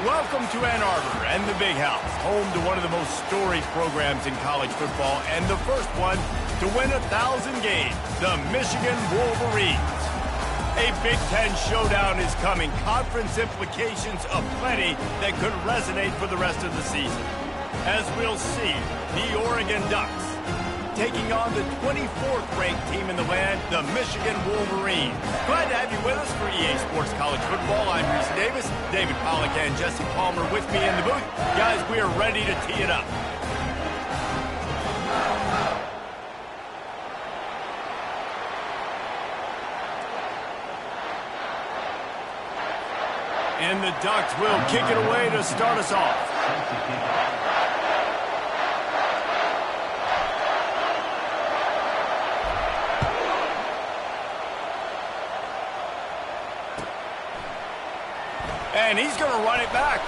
Welcome to Ann Arbor and the Big House, home to one of the most storied programs in college football and the first one to win 1,000 games, the Michigan Wolverines. A Big Ten showdown is coming, conference implications aplenty that could resonate for the rest of the season. As we'll see, the Oregon Ducks taking on the 24th ranked team in the land, the Michigan Wolverines. Glad to have you with us for EA Sports College Football. I'm Reese Davis, David Pollack and Jesse Palmer with me in the booth. Guys, we are ready to tee it up. And the Ducks will kick it away to start us off. And he's going to run it back.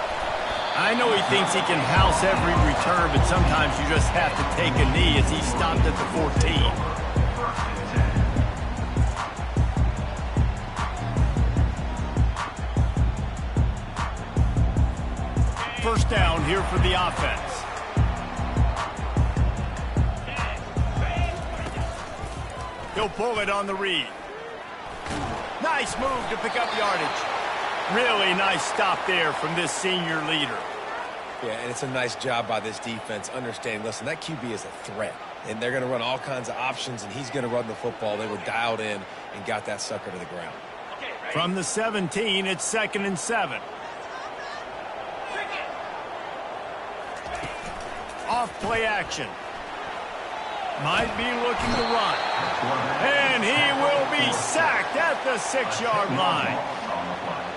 I know he thinks he can house every return, but sometimes you just have to take a knee as he stopped at the 14. First down here for the offense. He'll pull it on the read. Nice move to pick up yardage. Really nice stop there from this senior leader. Yeah, and it's a nice job by this defense understanding, listen, that QB is a threat, and they're going to run all kinds of options, and he's going to run the football. They were dialed in and got that sucker to the ground. From the 17, it's 2nd and 7. Off play action. Might be looking to run. And he will be sacked at the 6-yard line.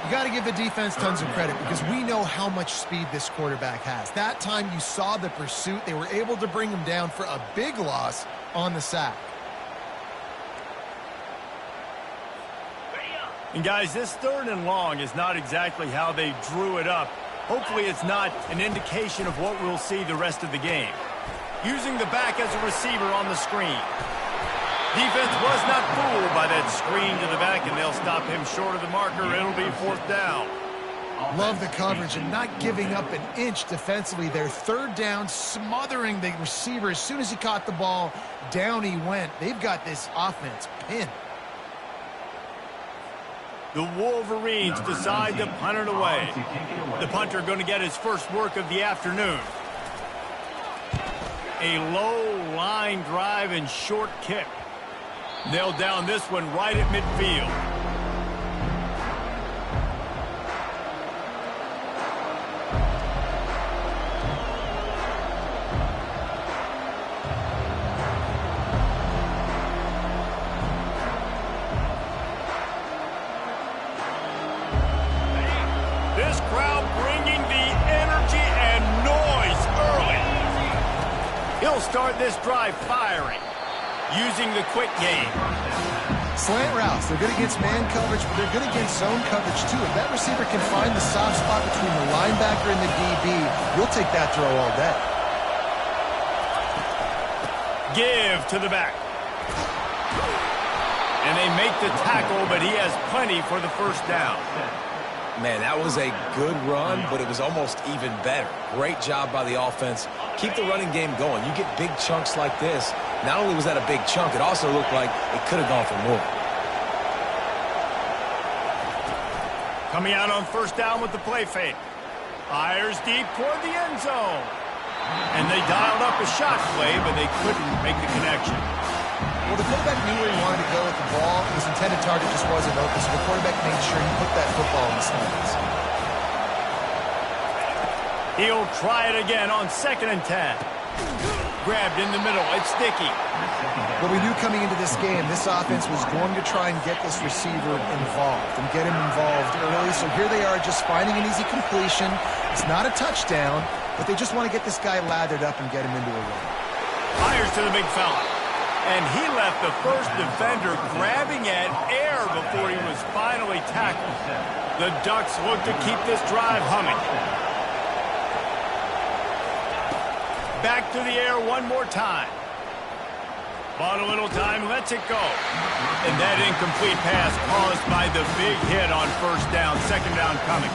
You got to give the defense tons of credit because we know how much speed this quarterback has. That time you saw the pursuit. They were able to bring him down for a big loss on the sack. And guys, this 3rd and long is not exactly how they drew it up. Hopefully it's not an indication of what we'll see the rest of the game. Using the back as a receiver on the screen. Defense was not fooled by that screen to the back, and they'll stop him short of the marker. It'll be 4th down. Love the coverage and not giving up an inch defensively. Their 3rd down, smothering the receiver. As soon as he caught the ball, down he went. They've got this offense pinned. The Wolverines decide to punt it away. The punter going to get his first work of the afternoon. A low line drive and short kick. Nailed down this one right at midfield. This crowd bringing the energy and noise early. He'll start this drive firing. Using the quick game. Slant routes. They're good against man coverage, but they're good against zone coverage, too. If that receiver can find the soft spot between the linebacker and the DB, you'll take that throw all day. Give to the back. And they make the tackle, but he has plenty for the first down. Man, that was a good run, but it was almost even better. Great job by the offense. Keep the running game going. You get big chunks like this. Not only was that a big chunk, it also looked like it could have gone for more. Coming out on first down with the play fake. Fires deep toward the end zone. And they dialed up a shot play, but they couldn't make the connection. Well, the quarterback knew where he wanted to go with the ball. His intended target just wasn't open, so the quarterback made sure he put that football in the stands. He'll try it again on 2nd and 10. Grabbed in the middle. It's sticky. What we knew coming into this game, this offense was going to try and get this receiver involved and get him involved early. So here they are just finding an easy completion. It's not a touchdown, but they just want to get this guy lathered up and get him into a run. Fires to the big fella. And he left the first defender grabbing at air before he was finally tackled. The Ducks look to keep this drive humming. Back to the air one more time. Bought a little time, lets it go. And that incomplete pass caused by the big hit on first down, 2nd down coming.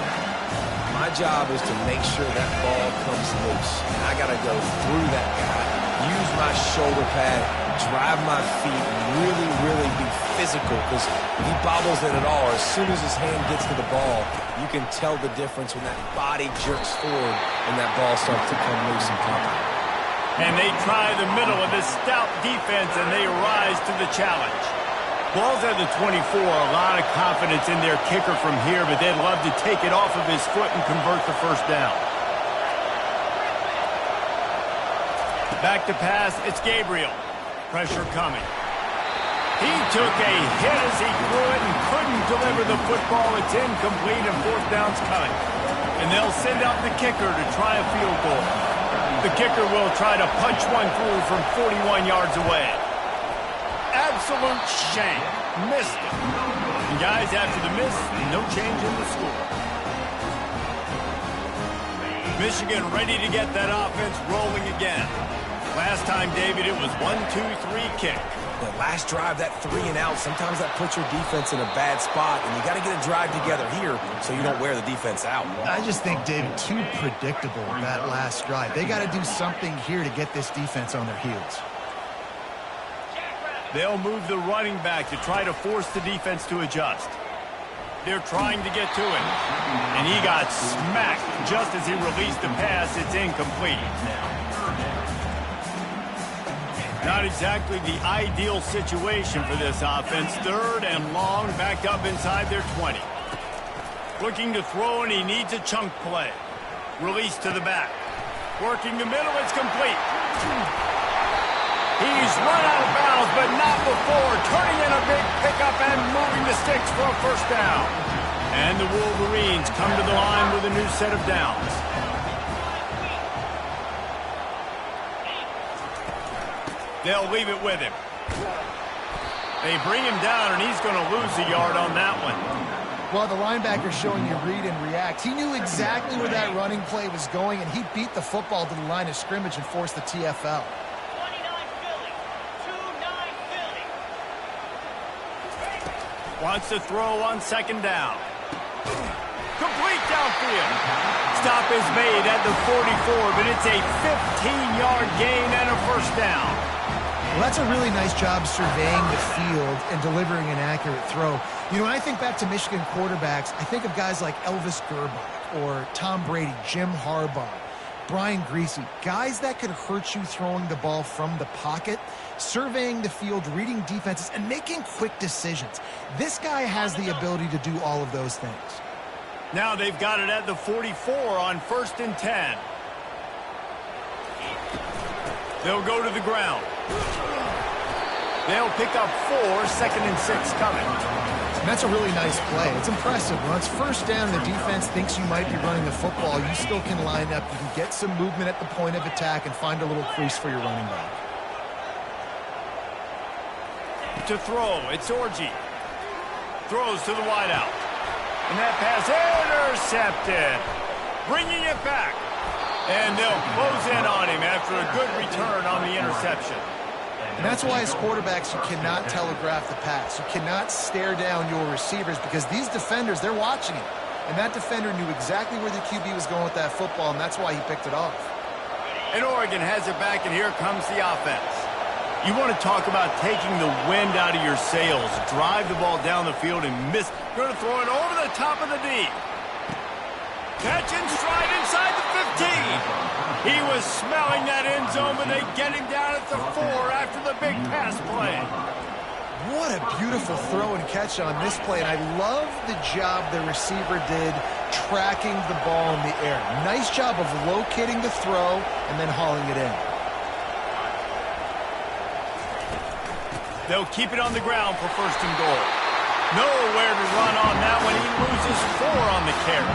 My job is to make sure that ball comes loose. And I got to go through that guy, use my shoulder pad, drive my feet, and really, really be physical, because if he bobbles it at all, as soon as his hand gets to the ball, you can tell the difference when that body jerks forward and that ball starts to come loose and contact. And they try the middle of this stout defense, and they rise to the challenge. Ball's at the 24, a lot of confidence in their kicker from here, but they'd love to take it off of his foot and convert the first down. Back to pass, it's Gabriel. Pressure coming. He took a hit as he threw it and couldn't deliver the football. It's incomplete and fourth down's coming. And they'll send out the kicker to try a field goal. The kicker will try to punch one through from 41 yards away. Absolute shame. Missed it. And guys, after the miss, no change in the score. Michigan ready to get that offense rolling again. Last time, David, it was 1-2-3 kick. The last drive, that 3 and out, sometimes that puts your defense in a bad spot, and you got to get a drive together here so you don't wear the defense out. I just think, David, too predictable that last drive. They got to do something here to get this defense on their heels. They'll move the running back to try to force the defense to adjust. They're trying to get to it. And he got smacked just as he released the pass. It's incomplete. Not exactly the ideal situation for this offense. Third and long, backed up inside their 20. Looking to throw, and he needs a chunk play. Release to the back. Working the middle, it's complete. He's run out of bounds, but not before. Turning in a big pickup and moving the sticks for a first down. And the Wolverines come to the line with a new set of downs. They'll leave it with him. They bring him down, and he's going to lose a yard on that one. Well, the linebacker's showing you read and react. He knew exactly where that running play was going, and he beat the football to the line of scrimmage and forced the TFL. 29 Philly. 2-9 Philly. Wants to throw on second down. Complete downfield. Stop is made at the 44, but it's a 15-yard gain and a first down. Well, that's a really nice job surveying the field and delivering an accurate throw. You know, when I think back to Michigan quarterbacks, I think of guys like Elvis Gerbach or Tom Brady, Jim Harbaugh, Brian Griese, guys that could hurt you throwing the ball from the pocket, surveying the field, reading defenses, and making quick decisions. This guy has the ability to do all of those things. Now they've got it at the 44 on 1st and 10. They'll go to the ground. They'll pick up 4, 2nd and 6 coming. And that's a really nice play. It's impressive. When it's first down, the defense thinks you might be running the football. You still can line up. You can get some movement at the point of attack and find a little crease for your running back. To throw, it's Orji. Throws to the wideout. And that pass intercepted. Bringing it back. And they'll close in on him after a good return on the interception. And that's why as quarterbacks, you cannot telegraph the pass. You cannot stare down your receivers because these defenders, they're watching it. And that defender knew exactly where the QB was going with that football, and that's why he picked it off. And Oregon has it back, and here comes the offense. You want to talk about taking the wind out of your sails. Drive the ball down the field and miss. You're going to throw it over the top of the D. Catch and stride inside the 15. He was smelling that end zone, but they get him down at the 4 after the big pass play. What a beautiful throw and catch on this play. And I love the job the receiver did tracking the ball in the air. Nice job of locating the throw and then hauling it in. They'll keep it on the ground for 1st and goal. Nowhere to run on that one. He loses 4 on the carry.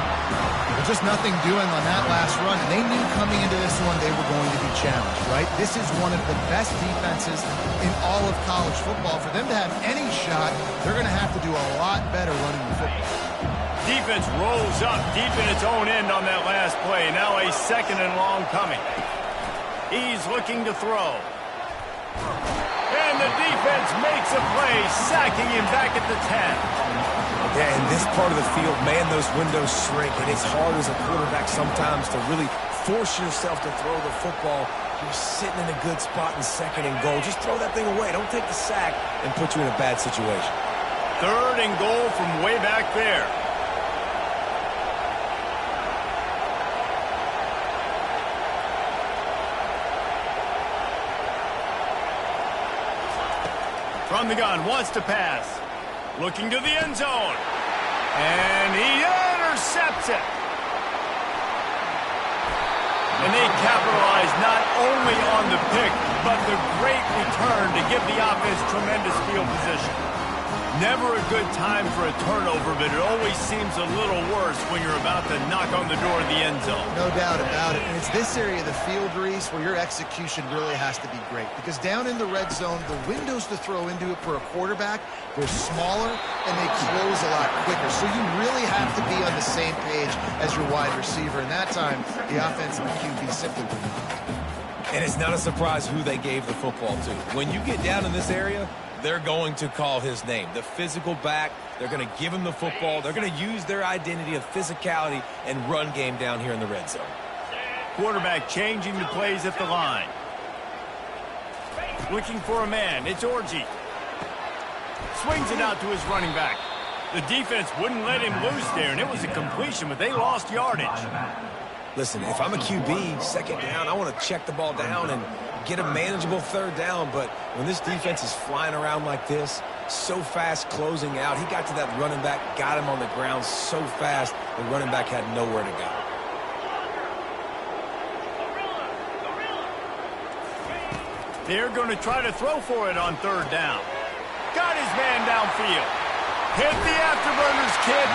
Just nothing doing on that last run, and they knew coming into this one they were going to be challenged, right? This is one of the best defenses in all of college football. For them to have any shot, they're going to have to do a lot better running the football. Defense rolls up deep in its own end on that last play. Now a 2nd and long coming. He's looking to throw. And the defense makes a play, sacking him back at the 10. Yeah, in this part of the field, man, those windows shrink, and it's hard as a quarterback sometimes to really force yourself to throw the football. You're sitting in a good spot in second and goal. Just throw that thing away. Don't take the sack and put you in a bad situation. 3rd and goal from way back there. From the gun, wants to pass. Looking to the end zone. And he intercepts it. And they capitalize not only on the pick, but the great return to give the offense tremendous field position. Never a good time for a turnover, but it always seems a little worse when you're about to knock on the door of the end zone. No doubt about it. And it's this area of the field, Reese, where your execution really has to be great. Because down in the red zone, the windows to throw into it for a quarterback, they're smaller and they close a lot quicker. So you really have to be on the same page as your wide receiver. And that time, the offensive QB simply would not. And it's not a surprise who they gave the football to. When you get down in this area, they're going to call his name. The physical back, they're going to give him the football. They're going to use their identity of physicality and run game down here in the red zone. Quarterback changing the plays at the line. Looking for a man. It's Orgy. Swings it out to his running back. The defense wouldn't let him loose there, and it was a completion, but they lost yardage. Listen, if I'm a QB, second down, I want to check the ball down and get a manageable 3rd down, but when this defense is flying around like this, so fast closing out, he got to that running back, got him on the ground so fast, the running back had nowhere to go. They're going to try to throw for it on 3rd down. Got his man downfield. Hit the afterburners, kid.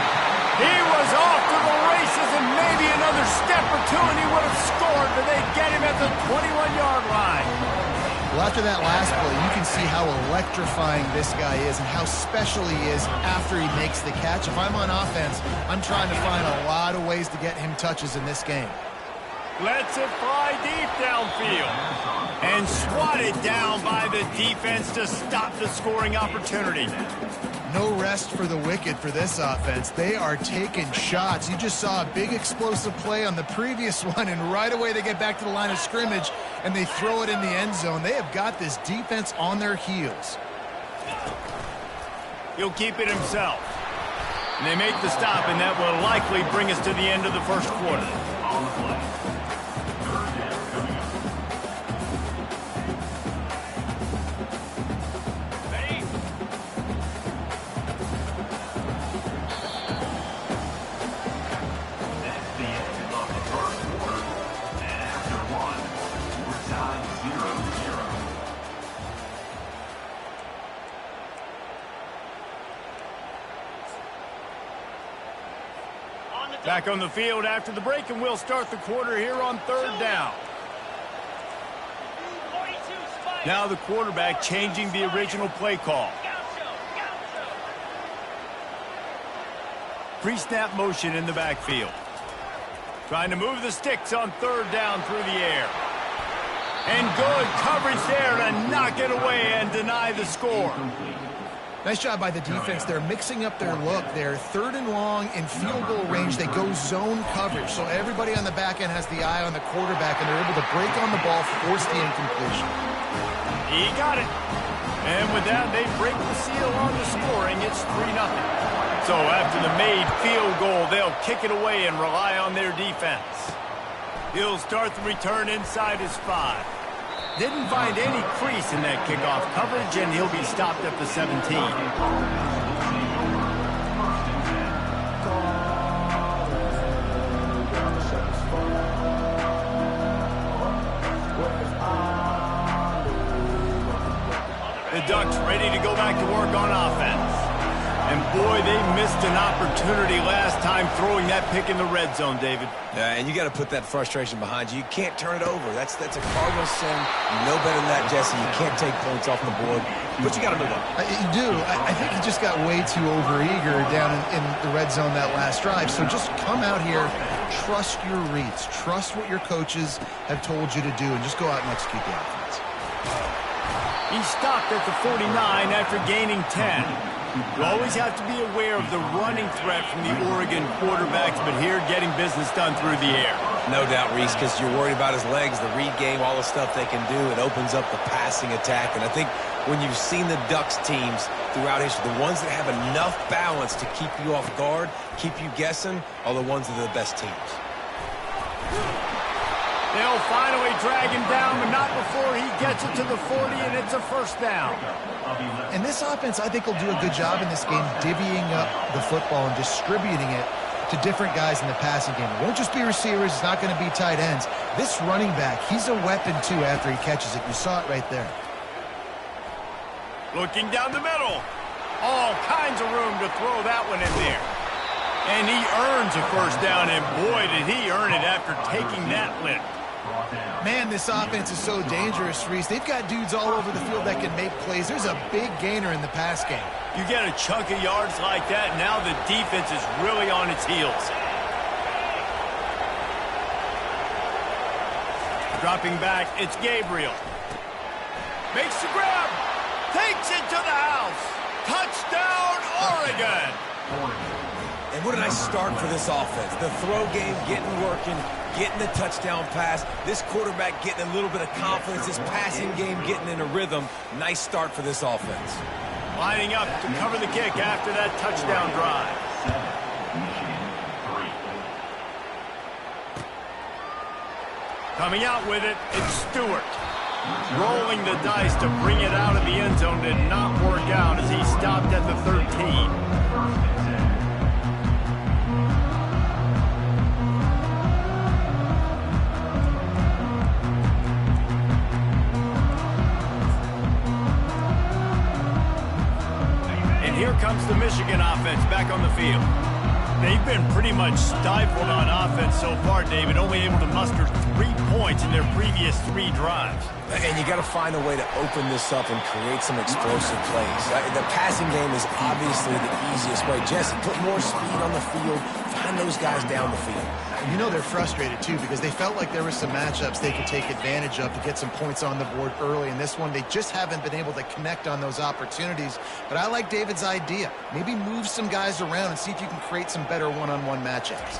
He was off to the races, and maybe another step or two, and he would have scored, but they get him at the 21-yard line. Well, after that last play, you can see how electrifying this guy is and how special he is after he makes the catch. If I'm on offense, I'm trying to find a lot of ways to get him touches in this game. Lets it fly deep downfield. And swatted down by the defense to stop the scoring opportunity. No rest for the wicked for this offense. They are taking shots. You just saw a big explosive play on the previous one, and right away they get back to the line of scrimmage, and they throw it in the end zone. They have got this defense on their heels. He'll keep it himself. And they make the stop, and that will likely bring us to the end of the first quarter. Back on the field after the break, and we'll start the quarter here on 3rd down. Now the quarterback changing the original play call. Pre-snap motion in the backfield. Trying to move the sticks on 3rd down through the air. And good coverage there to knock it away and deny the score. Nice job by the defense. They're mixing up their look. They're 3rd and long in field goal range. They go zone coverage. So everybody on the back end has the eye on the quarterback, and they're able to break on the ball, force the incompletion. He got it. And with that, they break the seal on the scoring. It's 3-0. So after the made field goal, they'll kick it away and rely on their defense. He'll start the return inside his 5. Didn't find any crease in that kickoff coverage, and he'll be stopped at the 17. The Ducks ready to go back to work on offense. And boy, they missed an opportunity last time throwing that pick in the red zone, David. And you got to put that frustration behind you. You can't turn it over. That's a cardinal sin. You know better than that, Jesse. You can't take points off the board, but you got to move on. You do. I think he just got way too overeager down in the red zone that last drive. So just come out here, trust your reads, trust what your coaches have told you to do, and just go out and execute the offense. He stopped at the 49 after gaining 10. You always have to be aware of the running threat from the Oregon quarterbacks, but here getting business done through the air. No doubt, Reese, because you're worried about his legs, the read game, all the stuff they can do. It opens up the passing attack. And I think when you've seen the Ducks teams throughout history, the ones that have enough balance to keep you off guard, keep you guessing, are the ones that are the best teams. They'll finally drag him down, but not before he gets it to the 40, and it's a first down. And this offense, I think, will do a good job in this game divvying up the football and distributing it to different guys in the passing game. It won't just be receivers. It's not going to be tight ends. This running back, he's a weapon, too, after he catches it. You saw it right there. Looking down the middle. All kinds of room to throw that one in there. And he earns a first down, and boy, did he earn it after taking that lift. Man, this offense is so dangerous, Reese. They've got dudes all over the field that can make plays. There's a big gainer in the pass game. You get a chunk of yards like that, now the defense is really on its heels. Dropping back, it's Gabriel. Makes the grab. Takes it to the house. Touchdown, Oregon. And what a nice start for this offense. The throw game getting working, getting the touchdown pass. This quarterback getting a little bit of confidence. This passing game getting in a rhythm. Nice start for this offense. Lining up to cover the kick after that touchdown drive. Coming out with it, it's Stewart. Rolling the dice to bring it out of the end zone did not work out as he stopped at the 13. Here comes the Michigan offense back on the field. They've been pretty much stifled on offense so far, David, only able to muster 3 points in their previous 3 drives. And you got to find a way to open this up and create some explosive plays. The passing game is obviously the easiest way. Jesse, put more speed on the field, find those guys down the field. You know they're frustrated, too, because they felt like there were some matchups they could take advantage of to get some points on the board early. In this one, they just haven't been able to connect on those opportunities. But I like David's idea. Maybe move some guys around and see if you can create some better one-on-one matchups.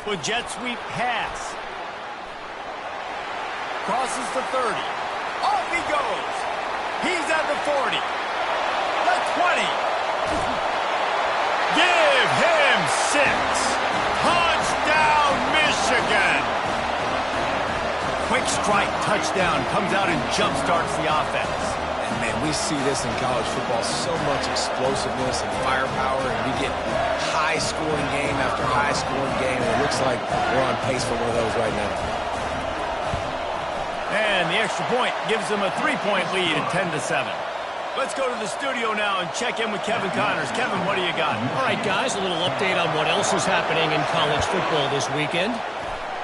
With jet sweep pass. Crosses the 30. Off he goes. He's at the 40. The 20. Give him 6. Touchdown, Michigan! Quick strike touchdown comes out and jumpstarts the offense. And, man, we see this in college football, so much explosiveness and firepower, and we get high-scoring game after high-scoring game, and it looks like we're on pace for one of those right now. And the extra point gives them a 3-point lead at 10-7. Let's go to the studio now and check in with Kevin Connors. Kevin, what do you got? All right, guys, a little update on what else is happening in college football this weekend.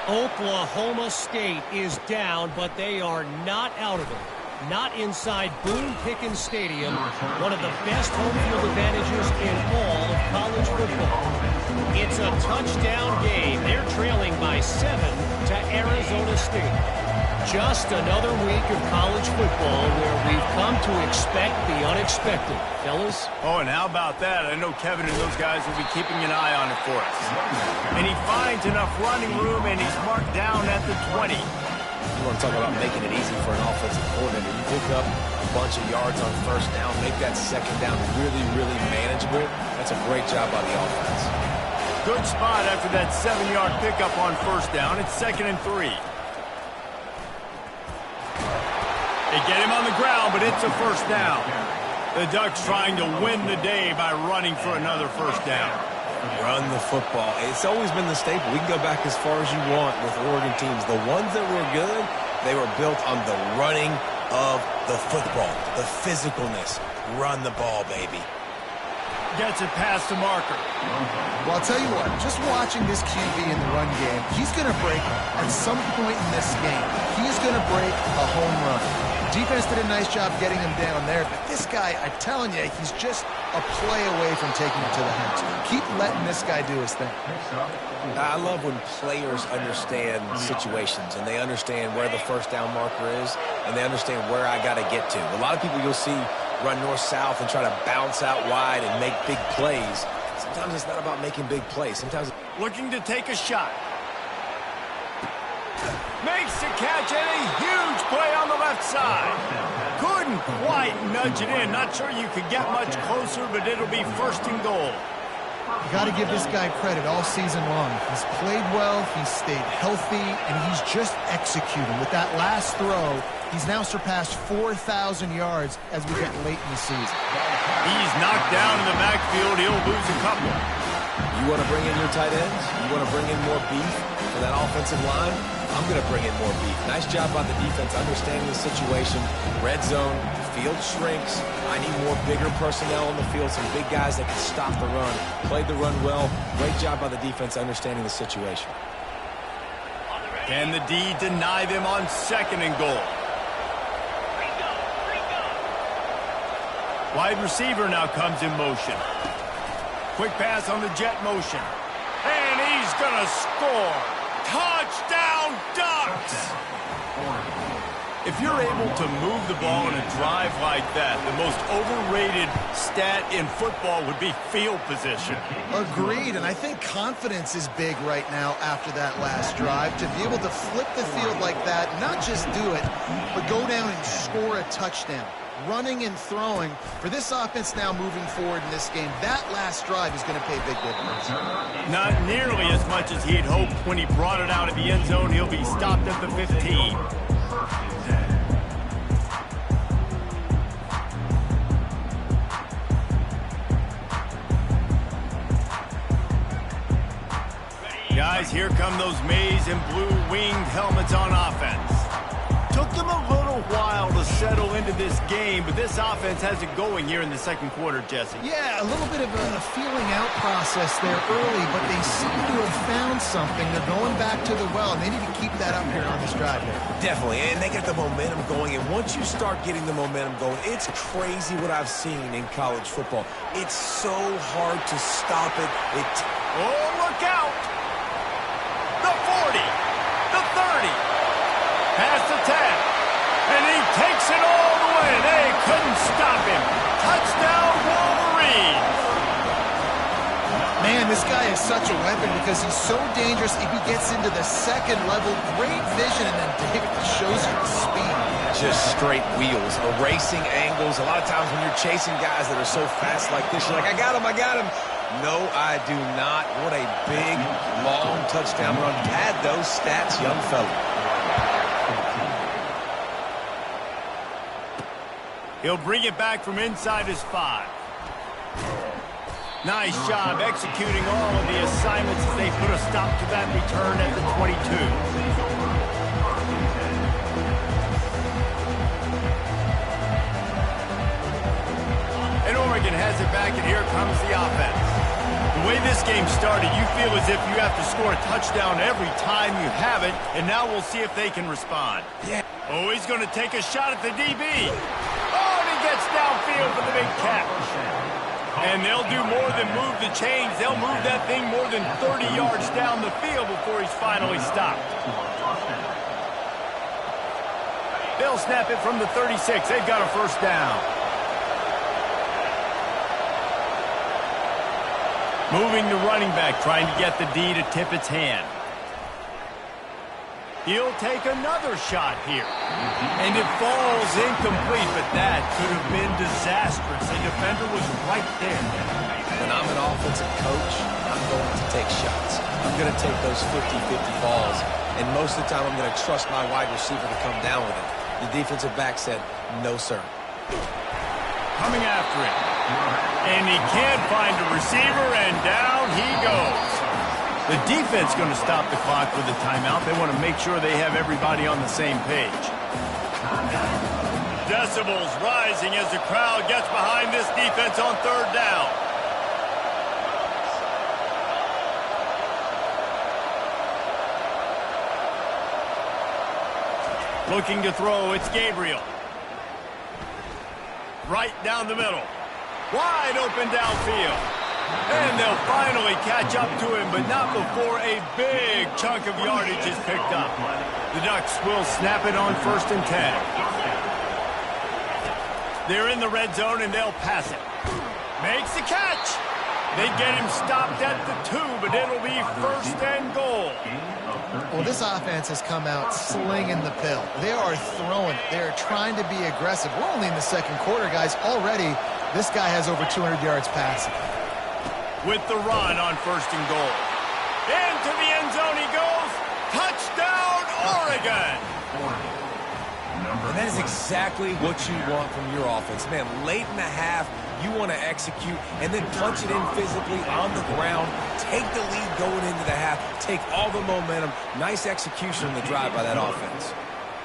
Oklahoma State is down, but they are not out of it. Not inside Boone Pickens Stadium, one of the best home field advantages in all of college football. It's a touchdown game. They're trailing by 7 to Arizona State. Just another week of college football where we've come to expect the unexpected. Fellas? Oh, and how about that? I know Kevin and those guys will be keeping an eye on it for us. And he finds enough running room, and he's marked down at the 20. You want to talk about making it easy for an offensive coordinator. You pick up a bunch of yards on first down, make that second down really, really manageable. That's a great job by the offense. Good spot after that 7-yard pickup on first down. It's 2nd and 3. They get him on the ground, but it's a first down. The Ducks trying to win the day by running for another first down. Run the football. It's always been the staple. We can go back as far as you want with Oregon teams. The ones that were good, they were built on the running of the football, the physicalness. Run the ball, baby. Gets it past the marker. Well, I'll tell you what, just watching this QB in the run game, he's going to break at some point in this game. He's going to break a home run. Defense did a nice job getting him down there, but this guy, I'm telling you, he's just a play away from taking it to the house. Keep letting this guy do his thing. I love when players understand situations and they understand where the first down marker is and they understand where I got to get to. A lot of people you'll see run north-south and try to bounce out wide and make big plays. Sometimes it's not about making big plays. Sometimes looking to take a shot. Makes the catch and a huge play on the left side. Couldn't quite nudge it in. Not sure you could get much closer, but it'll be first and goal. You got to give this guy credit all season long. He's played well, he's stayed healthy, and he's just executing. With that last throw, he's now surpassed 4,000 yards as we get late in the season. He's knocked down in the backfield. He'll lose a couple. you want to bring in your tight ends, you want to bring in more beef for that offensive line, I'm going to bring in more beef. Nice job by the defense understanding the situation. Red zone, field shrinks. I need more bigger personnel on the field, some big guys that can stop the run. Played the run well. Great job by the defense understanding the situation. Can the D deny them on second and goal? Wide receiver now comes in motion. Quick pass on the jet motion. And he's going to score. Touchdown Ducks! If you're able to move the ball in a drive like that, the most overrated stat in football would be field position. Agreed, and I think confidence is big right now after that last drive. To be able to flip the field like that, not just do it, but go down and score a touchdown. Running and throwing, for this offense now moving forward in this game, that last drive is going to pay big dividends. Not nearly as much as he had hoped when he brought it out of the end zone. He'll be stopped at the 15. Guys, here come those maize and blue winged helmets on offense. Took them a little while to settle into this game, but this offense has it going here in the second quarter, Jesse. Yeah, a little bit of a feeling out process there early, but they seem to have found something. They're going back to the well, and they need to keep that up here on this drive here. Definitely, and they get the momentum going, and once you start getting the momentum going, it's crazy what I've seen in college football. It's so hard to stop it. Oh, look out! The 40, the 30. Past the 10, and he takes it all the way. They couldn't stop him. Touchdown, Wolverines. Man, this guy is such a weapon because he's so dangerous. If he gets into the second level, great vision, and then David shows you the speed. Just straight wheels, erasing angles. A lot of times when you're chasing guys that are so fast like this, you're like, I got him, I got him. No, I do not. What a big, long touchdown run. Pad those stats, young fella. He'll bring it back from inside his 5. Nice job executing all of the assignments as they put a stop to that return at the 22. And Oregon has it back, and here comes the offense. The way this game started, you feel as if you have to score a touchdown every time you have it, and now we'll see if they can respond. Yeah. Oh, he's going to take a shot at the DB. Gets downfield for the big catch. And they'll do more than move the chains. They'll move that thing more than 30 yards down the field before he's finally stopped. They'll snap it from the 36. They've got a first down. Moving the running back, trying to get the D to tip its hand. He'll take another shot here. And it falls incomplete, but that could have been disastrous. The defender was right there. When I'm an offensive coach, I'm going to take shots. I'm going to take those 50-50 balls. And most of the time, I'm going to trust my wide receiver to come down with it. The defensive back said, no, sir. Coming after it. And he can't find a receiver, and down he goes. The defense going to stop the clock with a timeout. They want to make sure they have everybody on the same page. Decibels rising as the crowd gets behind this defense on third down. Looking to throw, it's Gabriel. Right down the middle. Wide open downfield. And they'll finally catch up to him, but not before a big chunk of yardage is picked up. The Ducks will snap it on 1st and 10. They're in the red zone, and they'll pass it. Makes the catch. They get him stopped at the 2, but it'll be 1st and goal. Well, this offense has come out slinging the pill. They are throwing it. They are trying to be aggressive. We're only in the 2nd quarter, guys. Already, this guy has over 200 yards passing. With the run on 1st and goal. Into the end zone he goes. Touchdown, Oregon! And that is exactly what you want from your offense. Man, late in the half, you want to execute and then punch it in physically on the ground. Take the lead going into the half. Take all the momentum. Nice execution on the drive by that offense.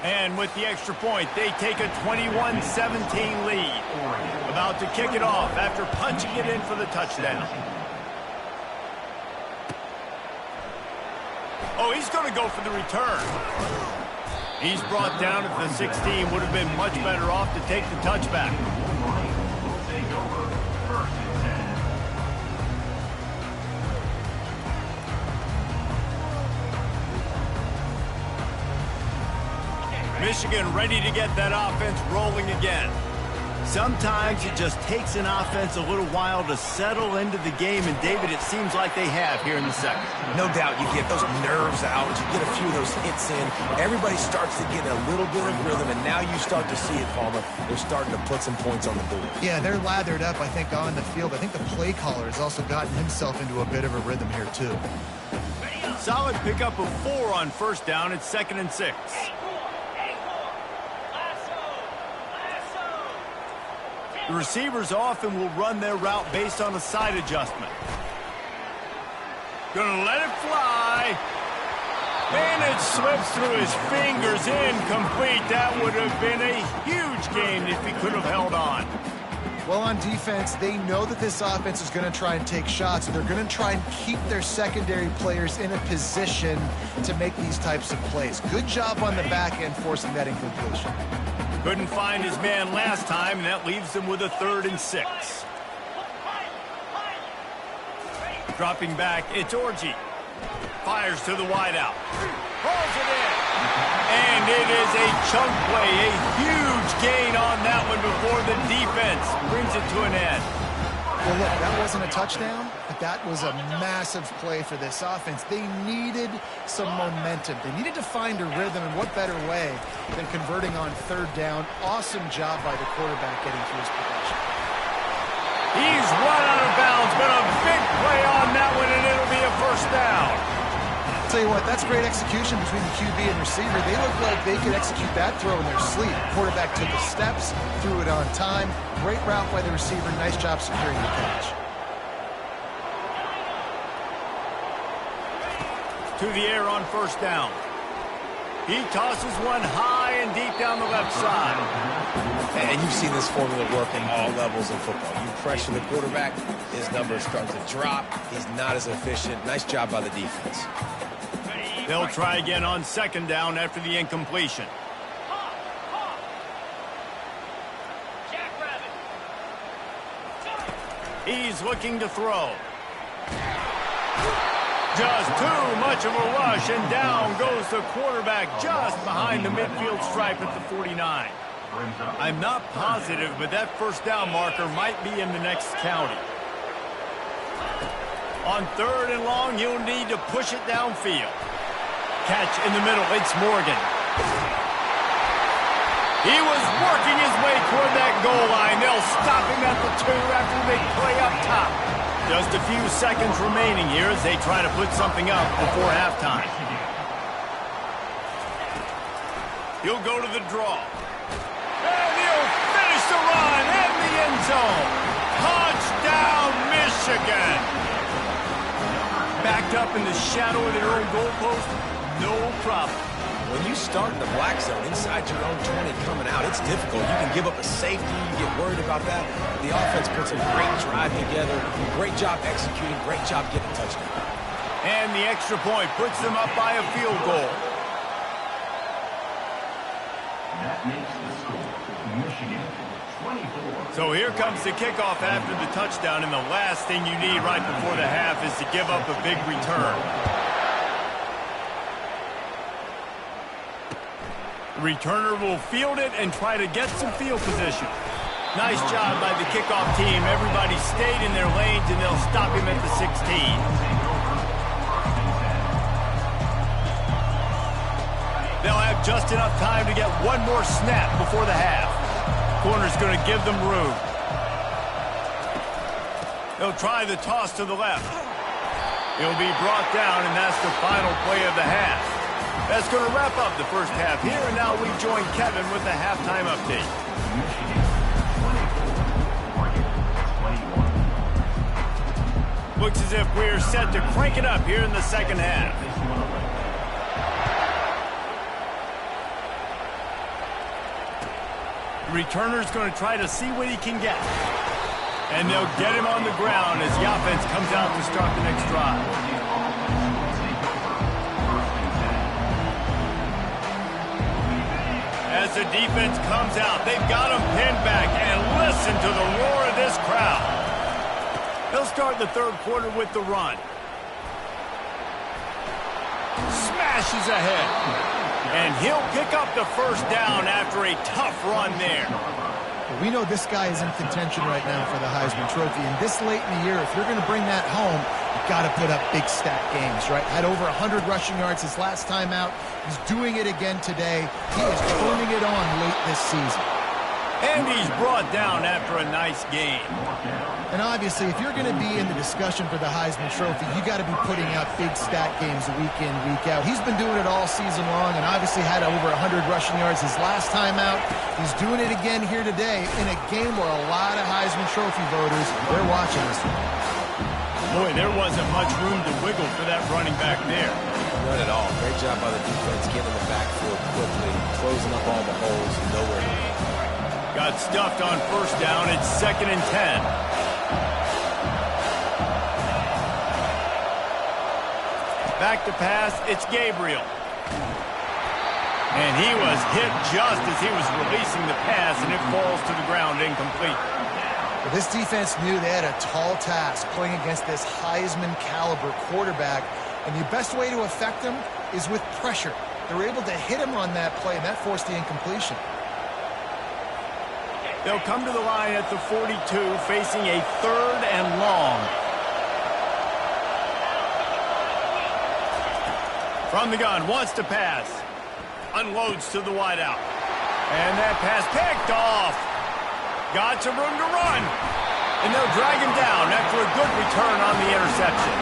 And with the extra point, they take a 21-17 lead. About to kick it off after punching it in for the touchdown. Oh, he's going to go for the return. He's brought down at the 16. Would have been much better off to take the touchback. Michigan ready to get that offense rolling again. Sometimes it just takes an offense a little while to settle into the game, and David, it seems like they have here in the 2nd. No doubt, you get those nerves out, you get a few of those hits in, everybody starts to get a little bit of rhythm, and now you start to see it, Palmer. They're starting to put some points on the board. Yeah, they're lathered up, I think, on the field. I think the play caller has also gotten himself into a bit of a rhythm here, too. Solid pickup of 4 on 1st down. It's 2nd and 6. The receivers often will run their route based on a side adjustment. Gonna let it fly. And it slips through his fingers, incomplete. That would have been a huge gain if he could have held on. Well, on defense, they know that this offense is going to try and take shots, and they're going to try and keep their secondary players in a position to make these types of plays. Good job on the back end forcing that incompletion. Couldn't find his man last time, and that leaves them with a 3rd and 6. Dropping back, it's Orji. Fires to the wideout. Pulls it in. And it is a chunk play, a huge gain on that one before the defense brings it to an end. Well, look, that wasn't a touchdown, but that was a massive play for this offense. They needed some momentum. They needed to find a rhythm, and what better way than converting on 3rd down. Awesome job by the quarterback getting through his progression. He's run out of bounds, but a big play on that one, and it'll be a 1st down. I'll tell you what, that's great execution between the QB and receiver. They look like they could execute that throw in their sleep. Quarterback took the steps, threw it on time. Great route by the receiver. Nice job securing the catch. To the air on 1st down. He tosses one high and deep down the left side. And you've seen this formula work at all levels of football. You pressure the quarterback, his numbers start to drop. He's not as efficient. Nice job by the defense. They'll try again on 2nd down after the incompletion. He's looking to throw. Just too much of a rush, and down goes the quarterback just behind the midfield stripe at the 49. I'm not positive, but that 1st down marker might be in the next county. On 3rd and long, he'll need to push it downfield. Catch in the middle, it's Morgan. He was working his way toward that goal line. They'll stop him at the 2 after the big play up top. Just a few seconds remaining here as they try to put something up before halftime. He'll go to the draw. And he'll finish the run in the end zone. Touchdown, Michigan. Backed up in the shadow of their own goalpost, no problem. When you start in the black zone inside your own 20 coming out, it's difficult. You can give up a safety. You get worried about that. The offense puts a great drive together. Great job executing. Great job getting a touchdown. And the extra point puts them up by a field goal. That makes the score Michigan 24. So here comes the kickoff after the touchdown, and the last thing you need right before the half is to give up a big return. The returner will field it and try to get some field position. Nice job by the kickoff team. Everybody stayed in their lanes, and they'll stop him at the 16. They'll have just enough time to get one more snap before the half. Corner's going to give them room. They'll try the toss to the left. He'll be brought down, and that's the final play of the half. That's going to wrap up the first half here, and now we join Kevin with the halftime update. Looks as if we're set to crank it up here in the second half. The returner's going to try to see what he can get. And they'll get him on the ground as the offense comes out to start the next drive. As the defense comes out, they've got him pinned back, and listen to the roar of this crowd. They'll start the third quarter with the run. Smashes ahead. And he'll pick up the first down after a tough run there. We know this guy is in contention right now for the Heisman Trophy, and this late in the year, if you're going to bring that home, you've got to put up big stat games, right? Had over 100 rushing yards his last time out. He's doing it again today. He is turning it on late this season. And he's brought down after a nice game. And obviously, if you're going to be in the discussion for the Heisman Trophy, you got to be putting out big stat games week in, week out. He's been doing it all season long and obviously had over 100 rushing yards his last time out. He's doing it again here today in a game where a lot of Heisman Trophy voters, they're watching this one. Boy, there wasn't much room to wiggle for that running back there. None at all. Great job by the defense getting the backfield quickly, closing up all the holes, nowhere to go. Got stuffed on first down. It's 2nd and 10. Back to pass. It's Gabriel. And he was hit just as he was releasing the pass, and it falls to the ground incomplete. Well, this defense knew they had a tall task playing against this Heisman caliber quarterback, and the best way to affect him is with pressure. They were able to hit him on that play, and that forced the incompletion. They'll come to the line at the 42, facing a 3rd and long. From the gun, wants to pass. Unloads to the wideout. And that pass picked off. Got some room to run. And they'll drag him down after a good return on the interception.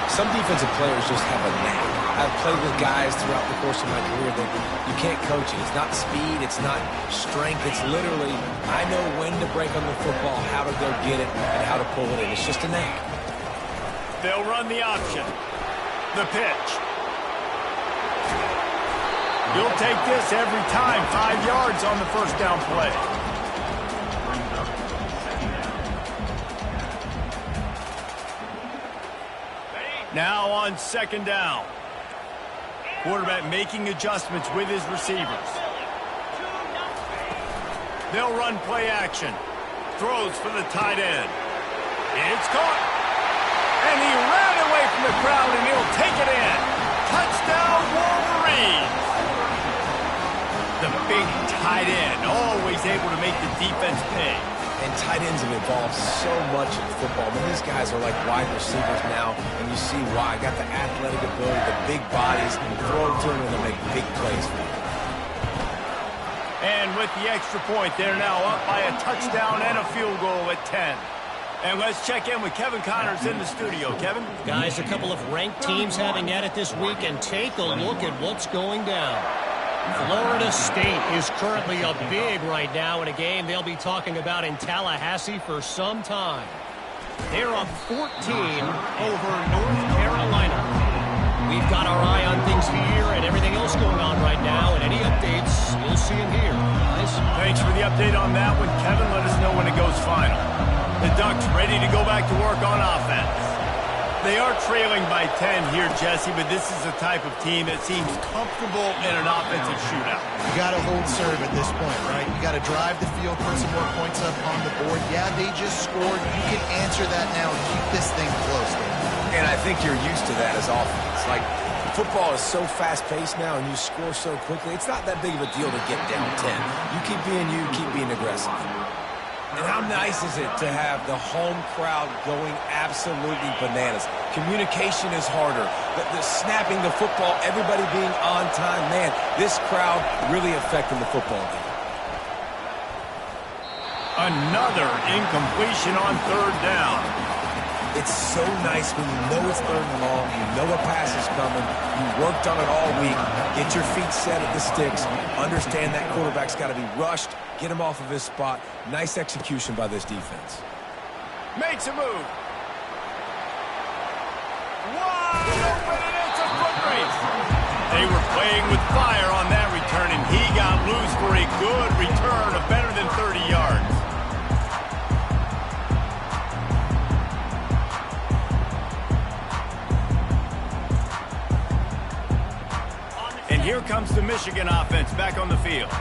Some defensive players just have a knack. I've played with guys throughout the course of my career that you can't coach it. It's not speed, it's not strength. It's literally, I know when to break on the football, how to go get it, and how to pull it in. It's just a knack. They'll run the option. The pitch. You'll take this every time. 5 yards on the first down play. Now on 2nd down. Quarterback making adjustments with his receivers. They'll run play action. Throws for the tight end. It's caught. And he ran away from the crowd, and he'll take it in. Touchdown, Wolverines. The big tight end, always able to make the defense pay. And tight ends have evolved so much in football. I mean, these guys are like wide receivers now, and you see why. Got the athletic ability, the big bodies, throw them to them, and they'll make big plays for them. And with the extra point, they're now up by a touchdown and a field goal at 10. And let's check in with Kevin Connors in the studio. Kevin? Guys, a couple of ranked teams having at it this week, and take a look at what's going down. Florida State is currently up big right now in a game they'll be talking about in Tallahassee for some time. They're up 14 over North Carolina. We've got our eye on things here and everything else going on right now, and any updates, you'll see them here. Guys. Thanks for the update on that one, Kevin. Let us know when it goes final. The Ducks ready to go back to work on offense. They are trailing by 10 here, Jesse, but this is the type of team that seems comfortable in an offensive shootout. You got to hold serve at this point, right? You got to drive the field, put some more points up on the board. Yeah, they just scored. You can answer that now and keep this thing close, Dave. And I think you're used to that as offense. Like, football is so fast-paced now, and you score so quickly. It's not that big of a deal to get down 10. You keep being aggressive. And how nice is it to have the home crowd going absolutely bananas? Communication is harder. The snapping the football, everybody being on time. Man, this crowd really affecting the football game. Another incompletion on third down. It's so nice when you know it's third and long, you know a pass is coming, you worked on it all week, get your feet set at the sticks, understand that quarterback's got to be rushed, get him off of his spot. Nice execution by this defense. Makes a move. Wide open, and it's a foot race. They were playing with fire on that return, and he got loose for a good return of better than 30 yards. And here comes the Michigan offense back on the field.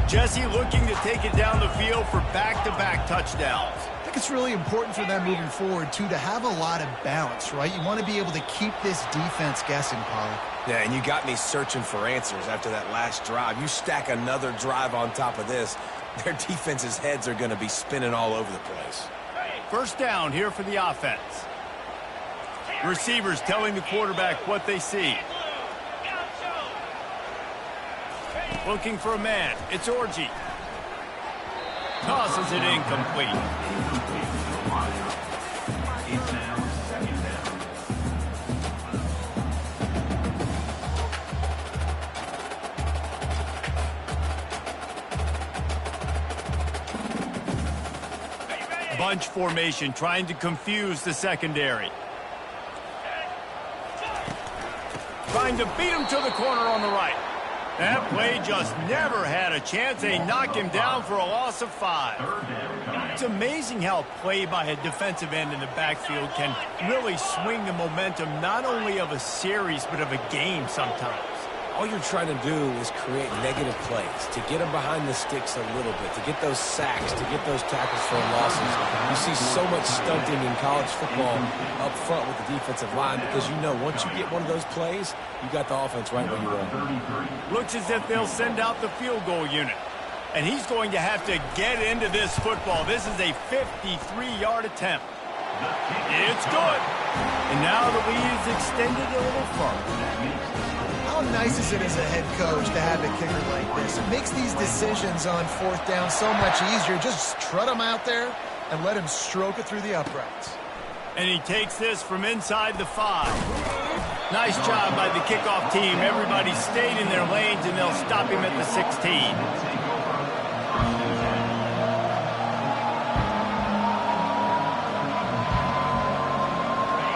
Jesse looking to take it down the field for back-to-back touchdowns. I think it's really important for them moving forward, too, to have a lot of balance, right? You want to be able to keep this defense guessing, Pollock. Yeah, and you got me searching for answers after that last drive. You stack another drive on top of this, their defense's heads are going to be spinning all over the place. First down here for the offense. Receivers telling the quarterback what they see. Looking for a man. It's Orji. Tosses it incomplete. It's now second down. Bunch formation trying to confuse the secondary. Trying to beat him to the corner on the right. That play just never had a chance. They knock him down for a loss of 5. It's amazing how play by a defensive end in the backfield can really swing the momentum not only of a series but of a game sometimes. All you're trying to do is create negative plays, to get them behind the sticks a little bit, to get those sacks, to get those tackles for losses. You see so much stunting in college football up front with the defensive line because you know once you get one of those plays, you got the offense right where you want. Looks as if they'll send out the field goal unit. And he's going to have to get into this football. This is a 53-yard attempt. It's good. And now the lead is extended a little further. How nice is it as a head coach to have a kicker like this? It makes these decisions on fourth down so much easier. Just trot him out there and let him stroke it through the uprights. And he takes this from inside the 5. Nice job by the kickoff team. Everybody stayed in their lanes, and they'll stop him at the 16.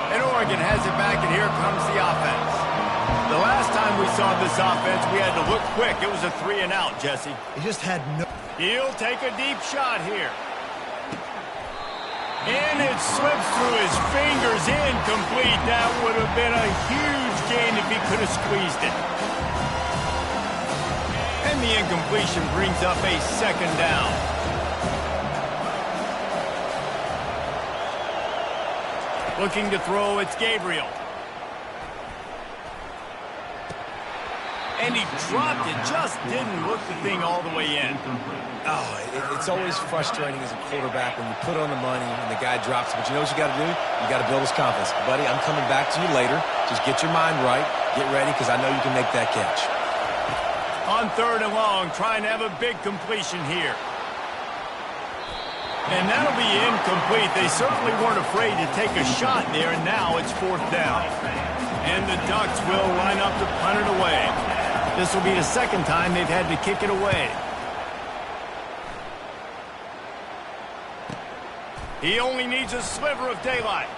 And Oregon has it back, and here comes the offense. The last time we saw this offense, we had to look quick. It was a 3-and-out, Jesse. He just had no... He'll take a deep shot here. And it slips through his fingers, incomplete. That would have been a huge gain if he could have squeezed it. And the incompletion brings up a second down. Looking to throw, it's Gabriel. And he dropped it, just didn't look the thing all the way in. Oh, it's always frustrating as a quarterback when you put on the money and the guy drops it. But you know what you got to do? You got to build his confidence. Buddy, I'm coming back to you later. Just get your mind right. Get ready, because I know you can make that catch. On third and long, trying to have a big completion here. And that'll be incomplete. They certainly weren't afraid to take a shot there, and now it's fourth down. And the Ducks will line up to punt it away. This will be the second time they've had to kick it away. He only needs a sliver of daylight.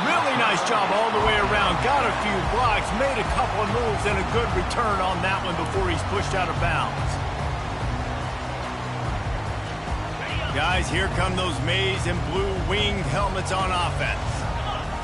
Really nice job all the way around. Got a few blocks, made a couple of moves, and a good return on that one before he's pushed out of bounds. Guys, here come those maize and blue winged helmets on offense.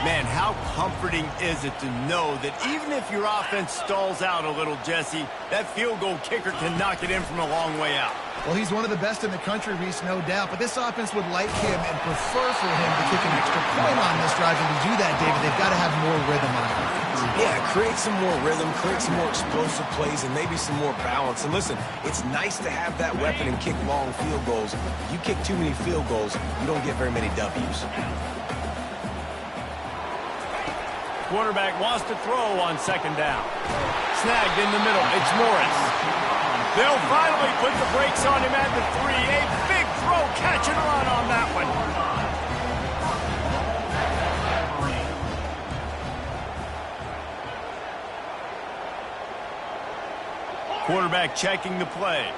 Man, how comforting is it to know that even if your offense stalls out a little, Jesse, that field goal kicker can knock it in from a long way out. Well, he's one of the best in the country, Reese, no doubt. But this offense would like him and prefer for him to kick an extra point on this drive. And to do that, David, they've got to have more rhythm on offense. Yeah, create some more rhythm, create some more explosive plays, and maybe some more balance. And listen, it's nice to have that weapon and kick long field goals. If you kick too many field goals, you don't get very many W's. Quarterback wants to throw on second down. Snagged in the middle. It's Morris. They'll finally put the brakes on him at the 3. A big throw, catch and run on that one. Quarterback checking the play.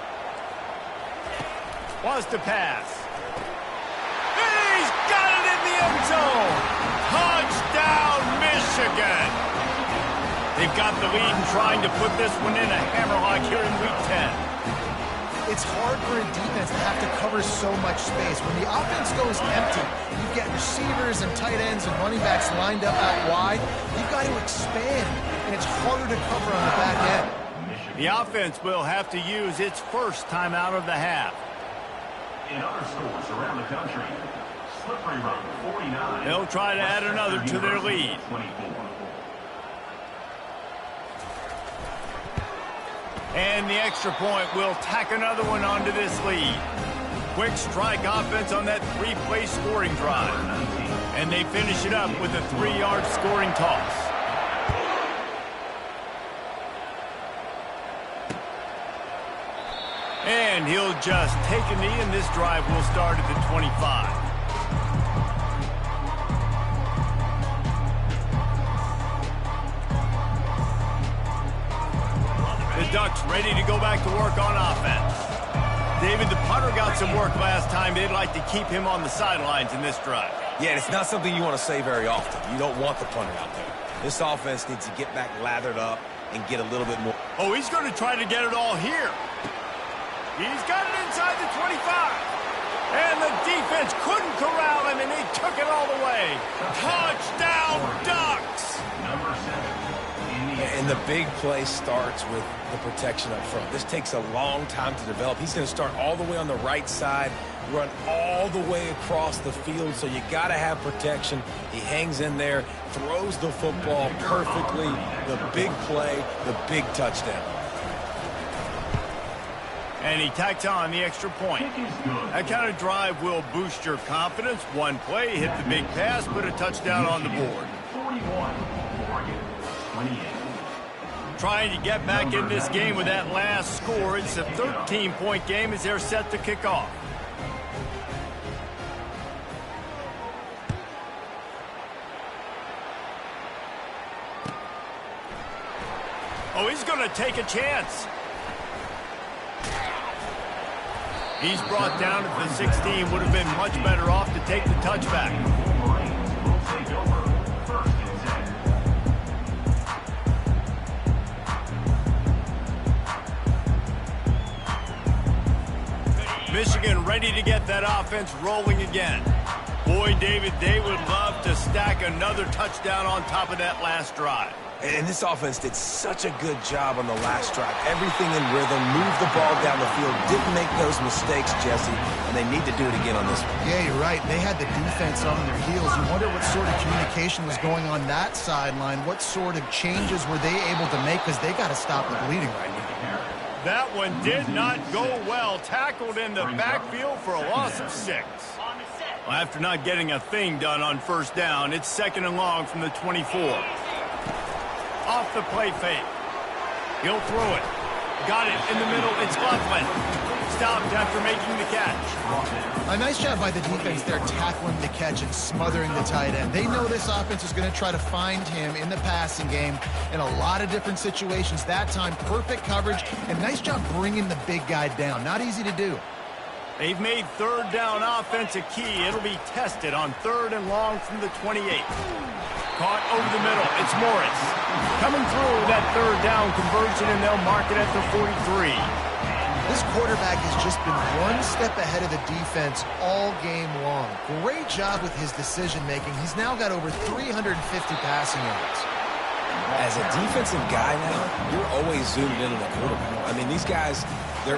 Wants to pass. He's got it in the end zone. Touchdown, Michigan. They've got the lead and trying to put this one in a hammerlock here in Week 10. It's hard for a defense to have to cover so much space. When the offense goes empty, you get receivers and tight ends and running backs lined up out wide. You've got to expand, and it's harder to cover on the back end. The offense will have to use its first timeout of the half. In other schools around the country, slippery run 49. They'll try to add another to their lead. 24. And the extra point will tack another one onto this lead. Quick strike offense on that 3-play scoring drive. And they finish it up with a 3-yard scoring toss. And he'll just take a knee, and this drive will start at the 25. The Ducks ready to go back to work on offense. David, the punter got some work last time. They'd like to keep him on the sidelines in this drive. Yeah, it's not something you want to say very often. You don't want the punter out there. This offense needs to get back lathered up and get a little bit more. Oh, he's going to try to get it all here. He's got it inside the 25. And the defense couldn't corral him, and he took it all the way. Touchdown, Ducks! Number 7. And the big play starts with the protection up front. This takes a long time to develop. He's going to start all the way on the right side, run all the way across the field, so you got to have protection. He hangs in there, throws the football perfectly. The big play, the big touchdown. And he tacks on the extra point. That kind of drive will boost your confidence. One play, hit the big pass, put a touchdown on the board. 41, Oregon, 28. Trying to get back in this game with that last score. It's a 13-point game as they're set to kick off. Oh, he's going to take a chance. He's brought down at the 16. Would have been much better off to take the touchback. Wolverines will take over 1st and 10. Michigan ready to get that offense rolling again. Boy, David, they would love to stack another touchdown on top of that last drive. And this offense did such a good job on the last drive. Everything in rhythm, moved the ball down the field, didn't make those mistakes, Jesse, and they need to do it again on this one. Yeah, you're right. They had the defense on their heels. You wonder what sort of communication was going on that sideline. What sort of changes were they able to make, because they got to stop the bleeding right now. That one did not go well. Tackled in the backfield for a loss of 6. Well, after not getting a thing done on first down, it's 2nd and long from the 24. Off the play fake. He'll throw it. Got it in the middle. It's Laughlin. Stopped after making the catch. A nice job by the defense there, tackling the catch and smothering the tight end. They know this offense is going to try to find him in the passing game in a lot of different situations. That time, perfect coverage, and nice job bringing the big guy down. Not easy to do. They've made 3rd down offense a key. It'll be tested on 3rd and long from the 28. Caught over the middle. It's Morris. Coming through that 3rd down conversion, and they'll mark it at the 43. This quarterback has just been one step ahead of the defense all game long. Great job with his decision-making. He's now got over 350 passing yards. As a defensive guy now, you're always zoomed in on the quarterback. I mean, these guys,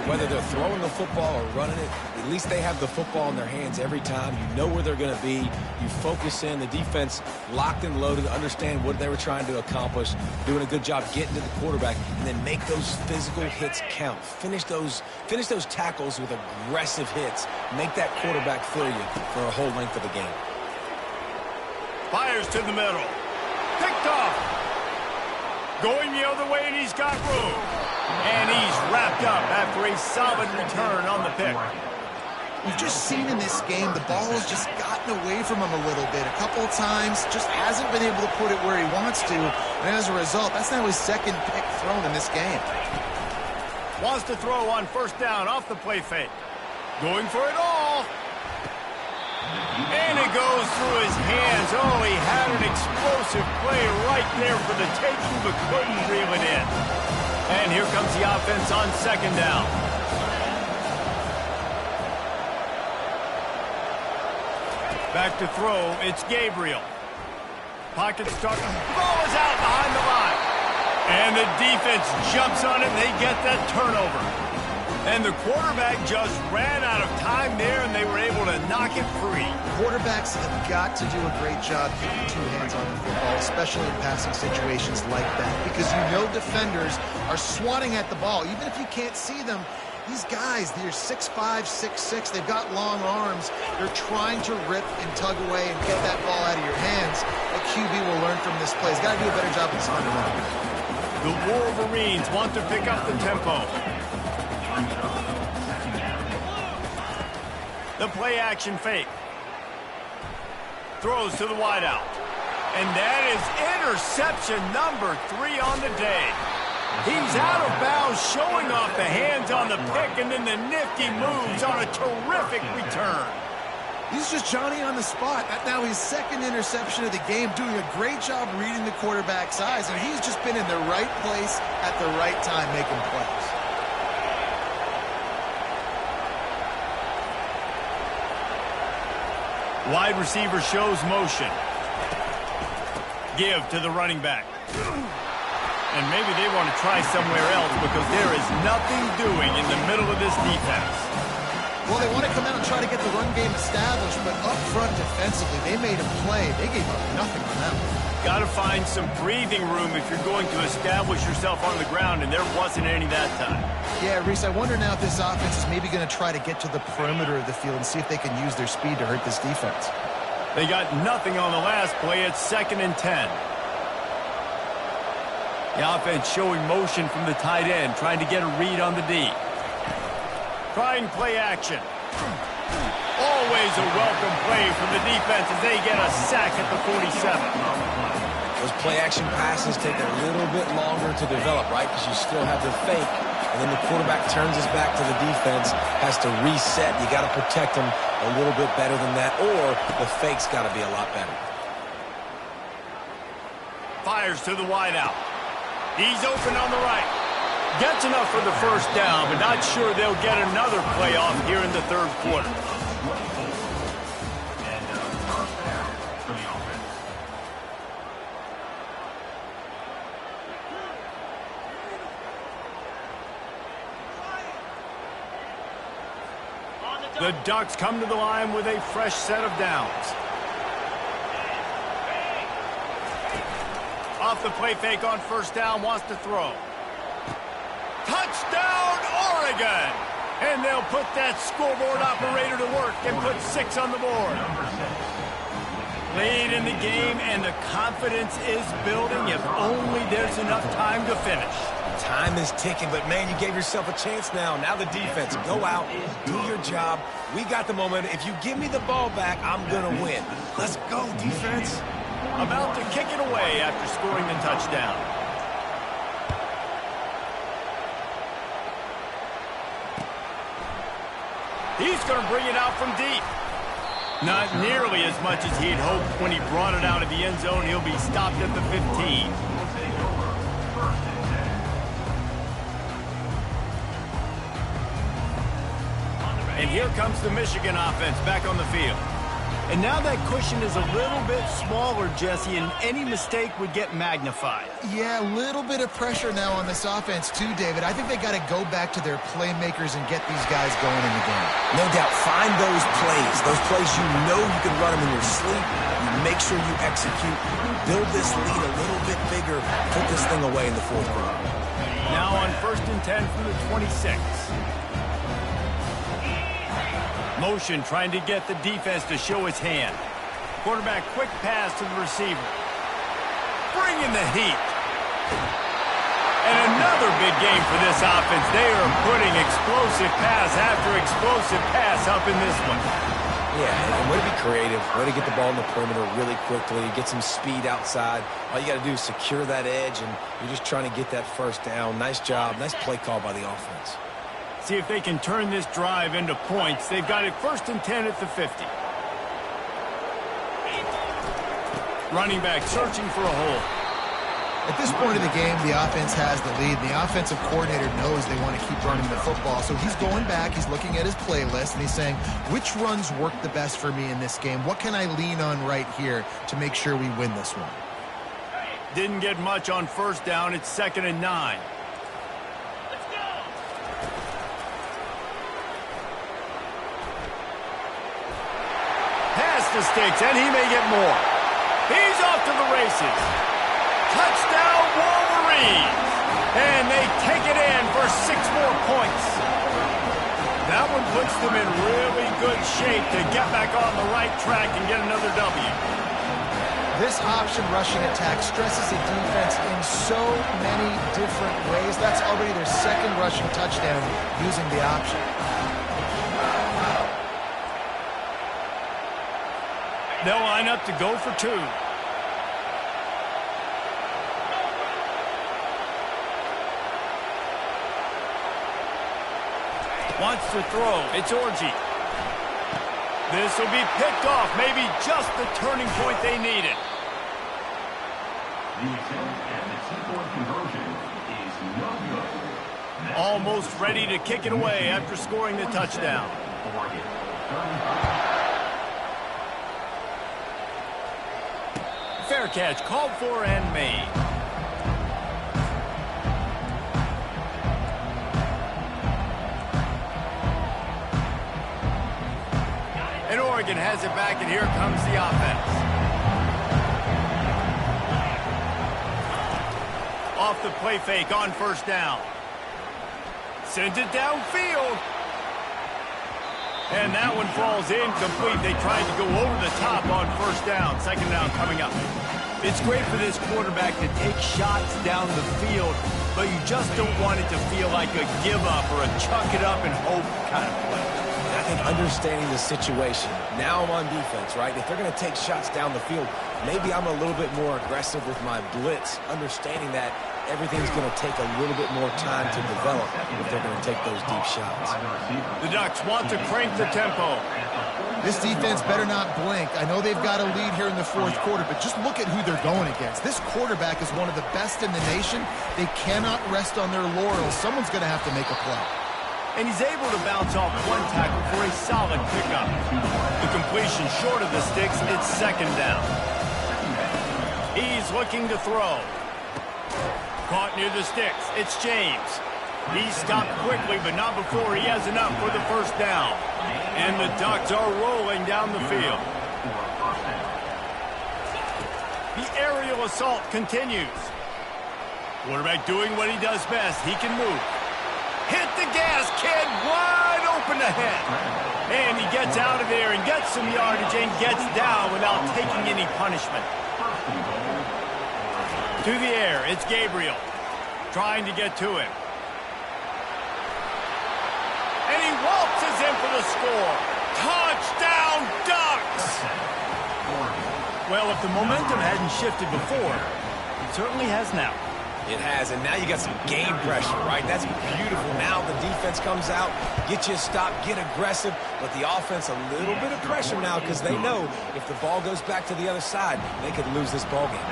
whether they're throwing the football or running it, at least they have the football in their hands every time. You know where they're going to be. You focus in. The defense locked and loaded, understand what they were trying to accomplish, doing a good job getting to the quarterback, and then make those physical hits count. Finish those tackles with aggressive hits. Make that quarterback feel you for a whole length of the game. Fires to the middle. Picked off. Going the other way, and he's got room. And he's wrapped up after a solid return on the pick. We've just seen in this game the ball has just gotten away from him a little bit. A couple of times, just hasn't been able to put it where he wants to. And as a result, that's now his second pick thrown in this game. Wants to throw on first down off the play fake. Going for it all. And it goes through his hands. Oh, he had an explosive play right there for the taking, but couldn't reel it in. And here comes the offense on second down. Back to throw, it's Gabriel. Pocket start, ball is out behind the line. And the defense jumps on it, and they get that turnover. And the quarterback just ran out of time there, and they were able to knock it free. Quarterbacks have got to do a great job keeping two hands on the football, especially in passing situations like that, because you know defenders are swatting at the ball. Even if you can't see them, these guys, they're 6'5", 6'6", they've got long arms. They're trying to rip and tug away and get that ball out of your hands. A QB will learn from this play. He's got to do a better job with his run. The Wolverines want to pick up the tempo. The play action fake. Throws to the wideout. And that is interception number 3 on the day. He's out of bounds, showing off the hands on the pick, and then the nifty moves on a terrific return. He's just Johnny on the spot. That's now his second interception of the game, doing a great job reading the quarterback's eyes, and he's just been in the right place at the right time making plays. Wide receiver shows motion. Give to the running back. And maybe they want to try somewhere else because there is nothing doing in the middle of this defense. Well, they want to come out and try to get the run game established, but up front defensively, they made a play. They gave up nothing on that one. Got to find some breathing room if you're going to establish yourself on the ground, and there wasn't any that time. Yeah, Reese, I wonder now if this offense is maybe going to try to get to the perimeter of the field and see if they can use their speed to hurt this defense. They got nothing on the last play. It's 2nd and 10. The offense showing motion from the tight end, trying to get a read on the D. Trying play action. Always a welcome play from the defense as they get a sack at the 47. Those play-action passes take a little bit longer to develop, right? Because you still have the fake, and then the quarterback turns his back to the defense, has to reset. You got to protect him a little bit better than that, or the fake's got to be a lot better. Fires to the wideout. He's open on the right. Gets enough for the first down, but not sure they'll get another playoff here in the third quarter. The Ducks come to the line with a fresh set of downs. Off the play fake on first down, wants to throw. Touchdown, Oregon! And they'll put that scoreboard operator to work and put 6 on the board. Late in the game, and the confidence is building if only there's enough time to finish. Time is ticking, but man, you gave yourself a chance now. Now the defense, go out, do your job. We got the momentum. If you give me the ball back, I'm going to win. Let's go, defense. About to kick it away after scoring the touchdown. He's going to bring it out from deep. Not nearly as much as he'd hoped when he brought it out of the end zone. He'll be stopped at the 15. here comes the Michigan offense back on the field. And now that cushion is a little bit smaller, Jesse, and any mistake would get magnified. Yeah, a little bit of pressure now on this offense too, David. I think they got to go back to their playmakers and get these guys going in the game. No doubt. Find those plays you know you can run them in your sleep. You make sure you execute. Build this lead a little bit bigger. Put this thing away in the fourth quarter. Now on 1st and 10 from the 26. Motion trying to get the defense to show its hand. Quarterback quick pass to the receiver. Bringing the heat. And another big game for this offense. They are putting explosive pass after explosive pass up in this one. Yeah, and way to be creative. Way to get the ball in the perimeter really quickly. Get some speed outside. All you got to do is secure that edge, and you're just trying to get that first down. Nice job. Nice play call by the offense. See if they can turn this drive into points. They've got it 1st and 10 at the 50. Running back searching for a hole. At this point of the game, the offense has the lead. The offensive coordinator knows they want to keep running the football. So he's going back, he's looking at his playlist, and he's saying, which runs work the best for me in this game? What can I lean on right here to make sure we win this one? Didn't get much on 1st down. It's 2nd and 9. The sticks, and he may get more. He's off to the races. Touchdown, Wolverines! And they take it in for 6 more points. That one puts them in really good shape to get back on the right track and get another W. This option rushing attack stresses the defense in so many different ways. That's already their 2nd rushing touchdown using the option. They'll line up to go for 2. Wants to throw. It's Orgy. This will be picked off. Maybe just the turning point they needed. The attempt at the 2-point conversion is no good. Almost ready to kick it away after scoring the touchdown. Oregon, Fair catch called for and made. And Oregon has it back, and here comes the offense. Off the play fake on 1st down. Sends it downfield. And that one falls incomplete. They tried to go over the top on 1st down. 2nd down coming up. It's great for this quarterback to take shots down the field, but you just don't want it to feel like a give up or a chuck it up and hope kind of play. I think understanding the situation, now I'm on defense, right? If they're going to take shots down the field, maybe I'm a little bit more aggressive with my blitz, understanding that everything's going to take a little bit more time to develop if they're going to take those deep shots. The Ducks want to crank the tempo. This defense better not blink. I know they've got a lead here in the 4th quarter, but just look at who they're going against. This quarterback is one of the best in the nation. They cannot rest on their laurels. Someone's going to have to make a play. And he's able to bounce off one tackle for a solid pickup. The completion short of the sticks. It's 2nd down. He's looking to throw. Caught near the sticks. It's James. He stopped quickly, but not before he has enough for the 1st down. And the Ducks are rolling down the field. The aerial assault continues. Quarterback doing what he does best. He can move. Hit the gas, kid. Wide open ahead. And he gets out of there and gets some yardage and gets down without taking any punishment. To the air, it's Gabriel. Trying to get to him. And he waltzes in for the score. Touchdown, Ducks! Well, if the momentum hadn't shifted before, it certainly has now. It has, and now you got some game pressure, right? That's beautiful. Now the defense comes out, get you a stop, get aggressive, but the offense a little bit of pressure now because they know if the ball goes back to the other side, they could lose this ball game.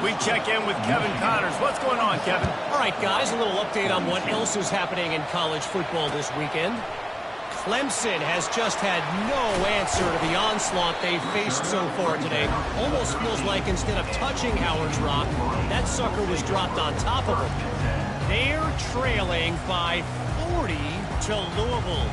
We check in with Kevin Connors. What's going on, Kevin? All right, guys, a little update on what else is happening in college football this weekend. Clemson has just had no answer to the onslaught they've faced so far today. Almost feels like instead of touching Howard's Rock, that sucker was dropped on top of him. They're trailing by 40 to Louisville.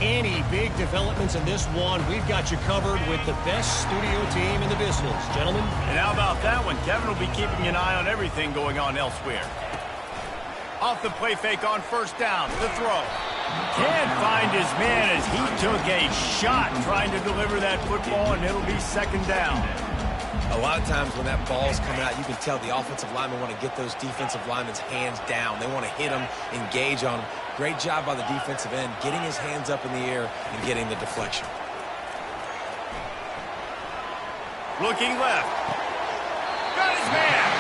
Any big developments in this one, we've got you covered with the best studio team in the business. Gentlemen. And how about that one? Kevin will be keeping an eye on everything going on elsewhere. Off the play fake on first down. The throw. Can't find his man as he took a shot trying to deliver that football, and it'll be second down. A lot of times when that ball's coming out, you can tell the offensive linemen want to get those defensive linemen's hands down. They want to hit them, engage on them. Great job by the defensive end, getting his hands up in the air and getting the deflection. Looking left. Got his man.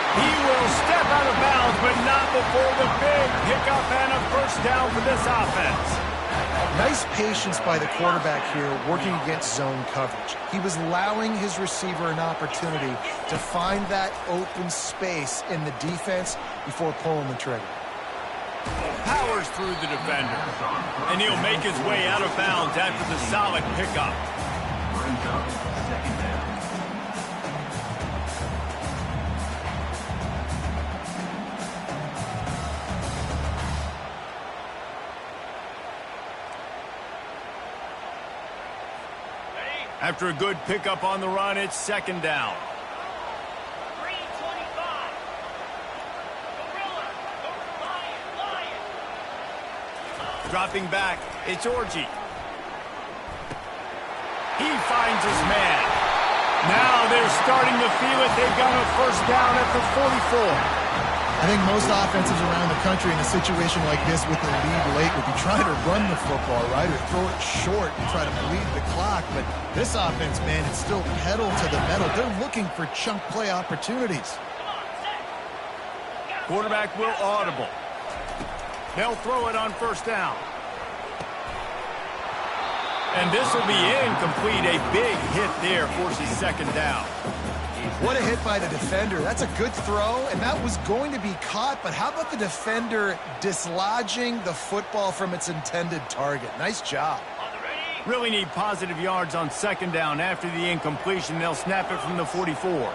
He will step out of bounds, but not before the big pickup and a first down for this offense. Nice patience by the quarterback here working against zone coverage. He was allowing his receiver an opportunity to find that open space in the defense before pulling the trigger. Powers through the defender. And he'll make his way out of bounds after the solid pickup. Brings up second down. After a good pickup on the run, it's second down. 325. Gorilla. Lion. Dropping back, it's Orji. He finds his man. Now they're starting to feel it. They've got a first down at the 44. I think most offenses around the country in a situation like this with the lead late would be trying to run the football, right, or throw it short and try to bleed the clock. But this offense, man, it's still pedal to the metal. They're looking for chunk play opportunities. Quarterback will audible. They'll throw it on first down. And this will be incomplete. A big hit there forces second down. What a hit by the defender. That's a good throw, and that was going to be caught, but how about the defender dislodging the football from its intended target? Nice job. Really need positive yards on second down. After the incompletion, they'll snap it from the 44.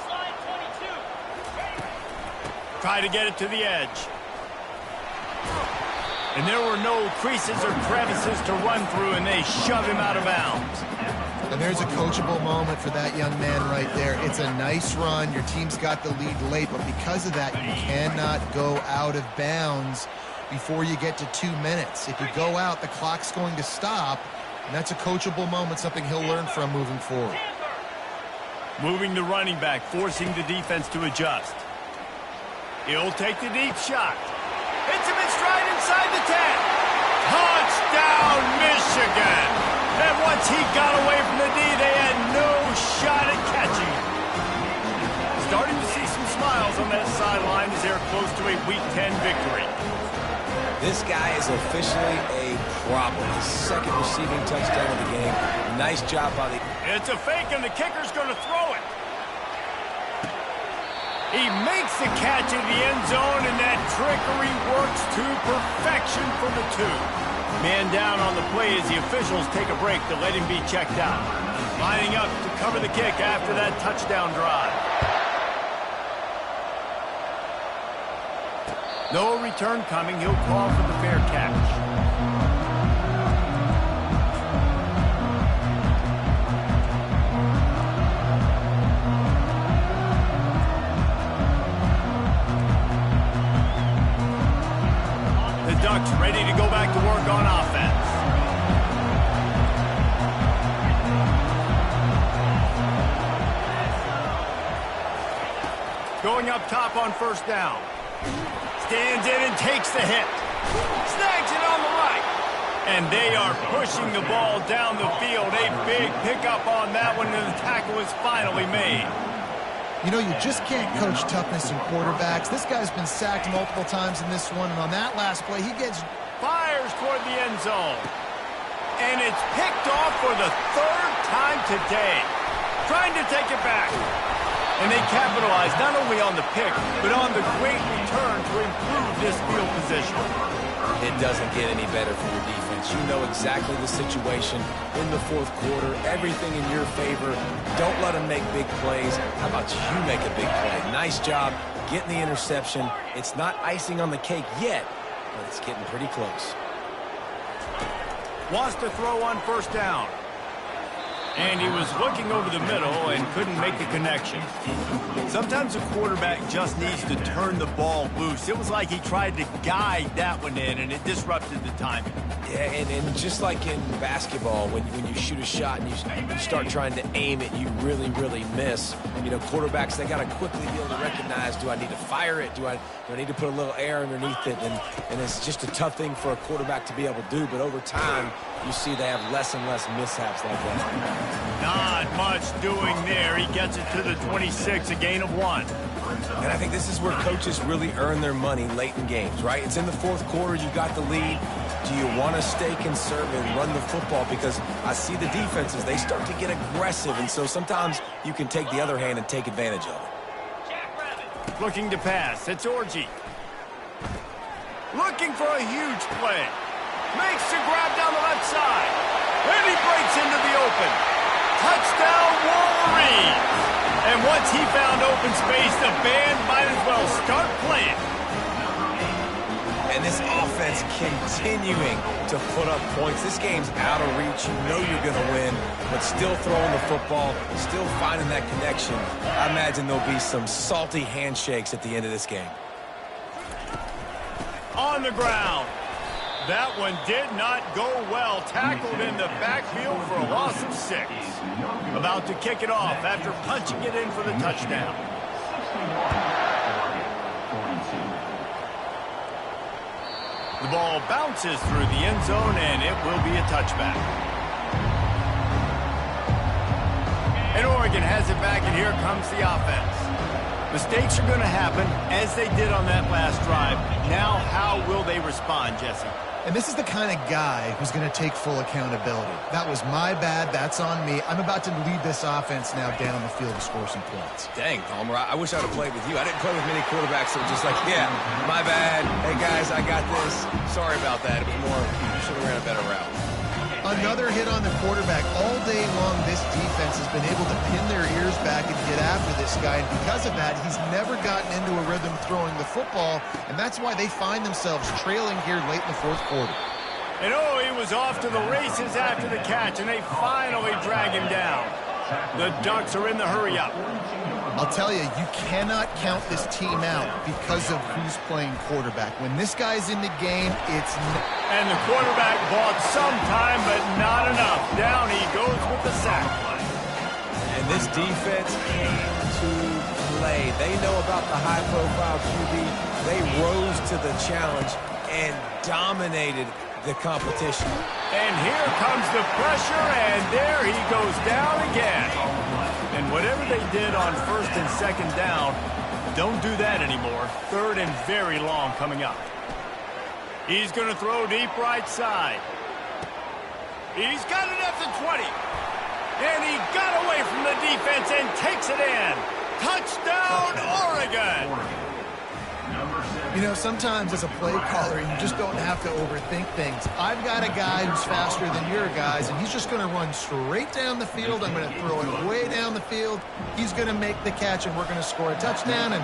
Slide 22. Try to get it to the edge. And there were no creases or crevices to run through, and they shove him out of bounds. And there's a coachable moment for that young man right there. It's a nice run. Your team's got the lead late, but because of that, you cannot go out of bounds before you get to 2 minutes. If you go out, the clock's going to stop, and that's a coachable moment, something he'll learn from moving forward. Moving the running back, forcing the defense to adjust. He'll take the deep shot. Hits him in stride inside the 10. Touchdown, Michigan! And once he got away from the D, they had no shot at catching him. Starting to see some smiles on that sideline as they're close to a Week 10 victory. This guy is officially a problem. His second receiving touchdown of the game. Nice job by the... It's a fake, and the kicker's going to throw it. He makes the catch in the end zone, and that trickery works to perfection for the two. Man down on the play as the officials take a break to let him be checked out. Lining up to cover the kick after that touchdown drive. No return coming. He'll call for the fair catch. Ducks ready to go back to work on offense. Going up top on first down. Stands in and takes the hit. Snags it on the right. And they are pushing the ball down the field. A big pickup on that one, and the tackle is finally made. You know, you just can't coach toughness in quarterbacks. This guy's been sacked multiple times in this one, and on that last play, he gets... Fires toward the end zone. And it's picked off for the third time today. Trying to take it back. And they capitalized not only on the pick, but on the great return to improve this field position. It doesn't get any better for your defense. You know exactly the situation in the fourth quarter, everything in your favor. Don't let them make big plays. How about you make a big play? Nice job getting the interception. It's not icing on the cake yet, but it's getting pretty close. Wants to throw on first down. And he was looking over the middle and couldn't make the connection. Sometimes a quarterback just needs to turn the ball loose. It was like he tried to guide that one in, and it disrupted the timing. Yeah, and just like in basketball, when you shoot a shot and you start trying to aim it, you really, really miss. You know, quarterbacks, they got to quickly be able to recognize, do I need to fire it? Do I need to put a little air underneath it? And it's just a tough thing for a quarterback to be able to do. But over time, you see they have less and less mishaps like that. Not much doing there. He gets it to the 26, a gain of 1. And I think this is where coaches really earn their money late in games, right? It's in the fourth quarter. You got the lead. Do you want to stay conservative and run the football? Because I see the defenses, they start to get aggressive. And so sometimes you can take the other hand and take advantage of it. Looking to pass. It's Orji. Looking for a huge play. Makes the grab down the left side. And he breaks into the open. Touchdown, Wolverines! And once he found open space, the band might as well start playing. And this offense continuing to put up points. This game's out of reach. You know you're going to win, but still throwing the football, still finding that connection. I imagine there'll be some salty handshakes at the end of this game. On the ground. That one did not go well. Tackled in the backfield for a loss of 6. About to kick it off after punching it in for the touchdown. The ball bounces through the end zone, and it will be a touchback. And Oregon has it back, and here comes the offense. Mistakes are going to happen, as they did on that last drive. Now, how will they respond, Jesse? And this is the kind of guy who's going to take full accountability. That was my bad. That's on me. I'm about to lead this offense now down the field to score some points. Dang, Palmer, I wish I would have played with you. I didn't play with many quarterbacks that were just like, yeah, my bad. Hey, guys, I got this. Sorry about that. It was more, should have ran a better route. Another hit on the quarterback. All day long, this defense has been able to pin their ears back and get after this guy. And because of that, he's never gotten into a rhythm throwing the football. And that's why they find themselves trailing here late in the fourth quarter. And oh, he was off to the races after the catch, and they finally drag him down. The Ducks are in the hurry-up. I'll tell you, you cannot count this team out because of who's playing quarterback. When this guy's in the game, it's... And the quarterback bought some time, but not enough. Down he goes with the sack. And this defense came to play. They know about the high-profile QB. They rose to the challenge and dominated the competition. And here comes the pressure, and there he goes down again. And whatever they did on first and second down, don't do that anymore. Third and very long coming up. He's going to throw deep right side. He's got it at the 20. And he got away from the defense and takes it in. Touchdown, Oregon! You know, sometimes as a play caller, you just don't have to overthink things. I've got a guy who's faster than your guys, and he's just going to run straight down the field. I'm going to throw it way down the field. He's going to make the catch, and we're going to score a touchdown, and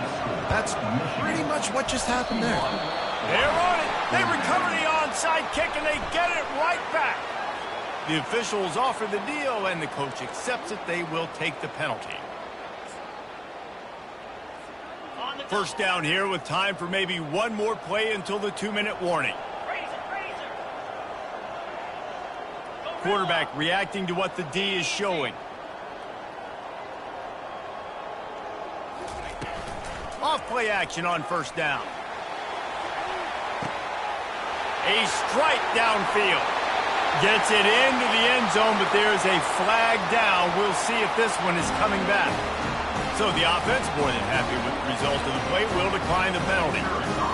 that's pretty much what just happened there. They're on it. They recover the onside kick, and they get it right back. The officials offer the deal, and the coach accepts it. They will take the penalty. First down here with time for maybe one more play until the 2-minute warning. Quarterback reacting to what the D is showing. Off play action on first down. A strike downfield. Gets it into the end zone, but there's a flag down. We'll see if this one is coming back. So the offense, more than happy with the result of the play, will decline the penalty.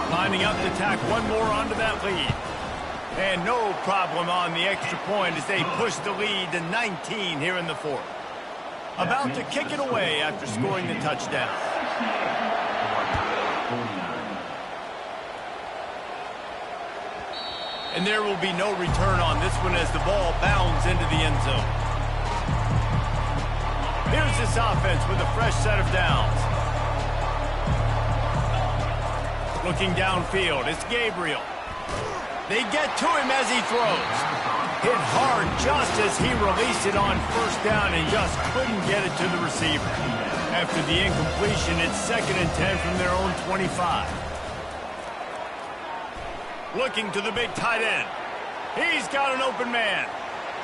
Lining up to tack one more onto that lead. And no problem on the extra point as they push the lead to 19 here in the fourth. about to kick it away after scoring the touchdown. And there will be no return on this one as the ball bounds into the end zone. Here's this offense with a fresh set of downs. Looking downfield, it's Gabriel. They get to him as he throws. Hit hard just as he released it on first down and just couldn't get it to the receiver. After the incompletion, it's 2nd and 10 from their own 25. Looking to the big tight end. He's got an open man.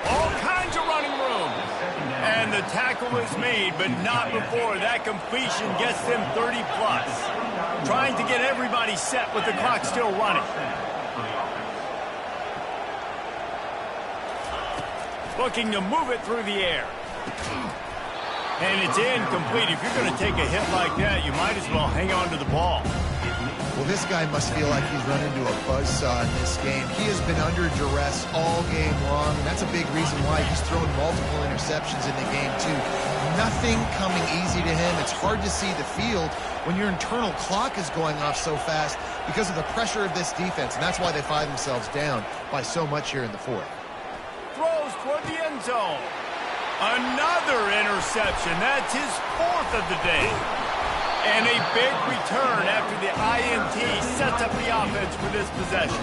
All kinds of running room. And the tackle is made, but not before that completion gets them 30+. Trying to get everybody set with the clock still running. Looking to move it through the air. And it's incomplete. If you're going to take a hit like that, you might as well hang on to the ball. Well, this guy must feel like he's run into a buzzsaw in this game. He has been under duress all game long, and that's a big reason why he's thrown multiple interceptions in the game, too. Nothing coming easy to him. It's hard to see the field when your internal clock is going off so fast because of the pressure of this defense, and that's why they find themselves down by so much here in the 4th. Throws toward the end zone. Another interception. That's his 4th of the day. And a big return after the INT sets up the offense for this possession.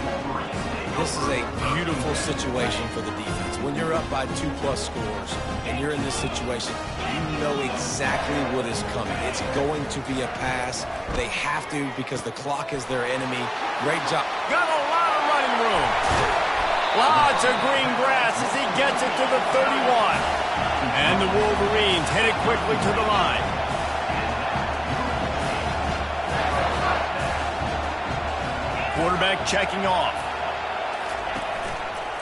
This is a beautiful situation for the defense. When you're up by 2+ scores and you're in this situation, you know exactly what is coming. It's going to be a pass. They have to because the clock is their enemy. Great job. Got a lot of running room. Lots of green grass as he gets it to the 31. And the Wolverines headed quickly to the line. Quarterback checking off.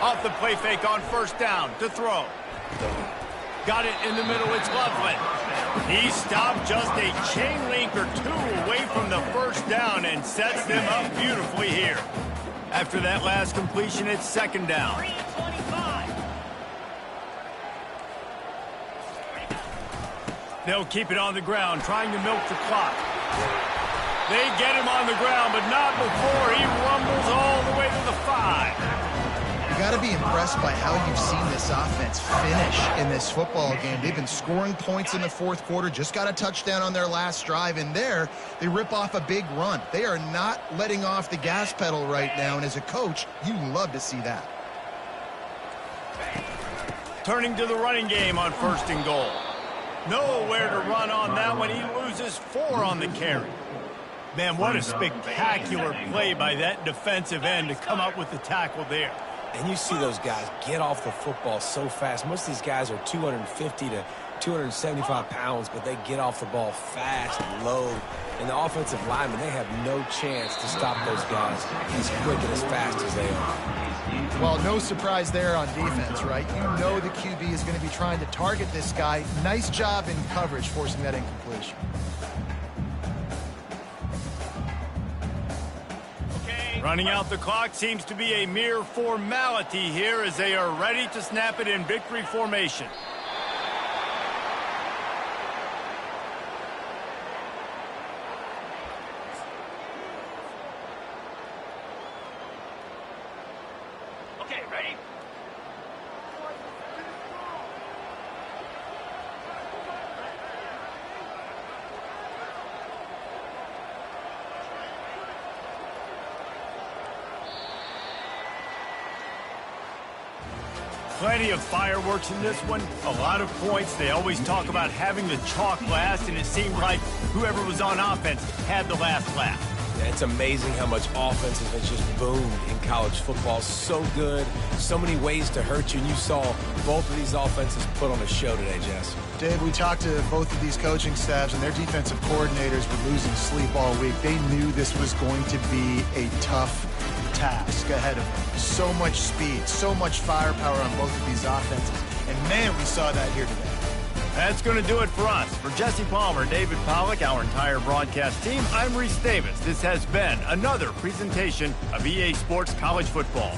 Off the play fake on first down to throw. Got it in the middle, it's Loveland. He stopped just a chain link or two away from the first down and sets them up beautifully here. After that last completion, it's 2nd down. They'll keep it on the ground, trying to milk the clock. They get him on the ground, but not before he rumbles all the way to the 5. You got to be impressed by how you've seen this offense finish in this football game. They've been scoring points in the 4th quarter, just got a touchdown on their last drive, and there they rip off a big run. They are not letting off the gas pedal right now, and as a coach, you love to see that. Turning to the running game on 1st and goal. Nowhere to run on that one. He loses 4 on the carry. Man, what a spectacular play by that defensive end to come up with the tackle there. And you see those guys get off the football so fast. Most of these guys are 250 to 275 pounds, but they get off the ball fast, low. And the offensive linemen, they have no chance to stop those guys as quick and as fast as they are. Well, no surprise there on defense, right? You know the QB is going to be trying to target this guy. Nice job in coverage, forcing that incompletion. Running out the clock seems to be a mere formality here as they are ready to snap it in victory formation. Okay, ready? Plenty of fireworks in this one, a lot of points. They always talk about having the chalk last, and it seemed like whoever was on offense had the last laugh. Yeah, it's amazing how much offense has just boomed in college football. So good, so many ways to hurt you, and you saw both of these offenses put on a show today, Jess. Dave, we talked to both of these coaching staffs, and their defensive coordinators were losing sleep all week. They knew this was going to be a tough task ahead of them. So much speed, so much firepower on both of these offenses. And, man, we saw that here today. That's going to do it for us. For Jesse Palmer, David Pollack, our entire broadcast team, I'm Reese Davis. This has been another presentation of EA Sports College Football.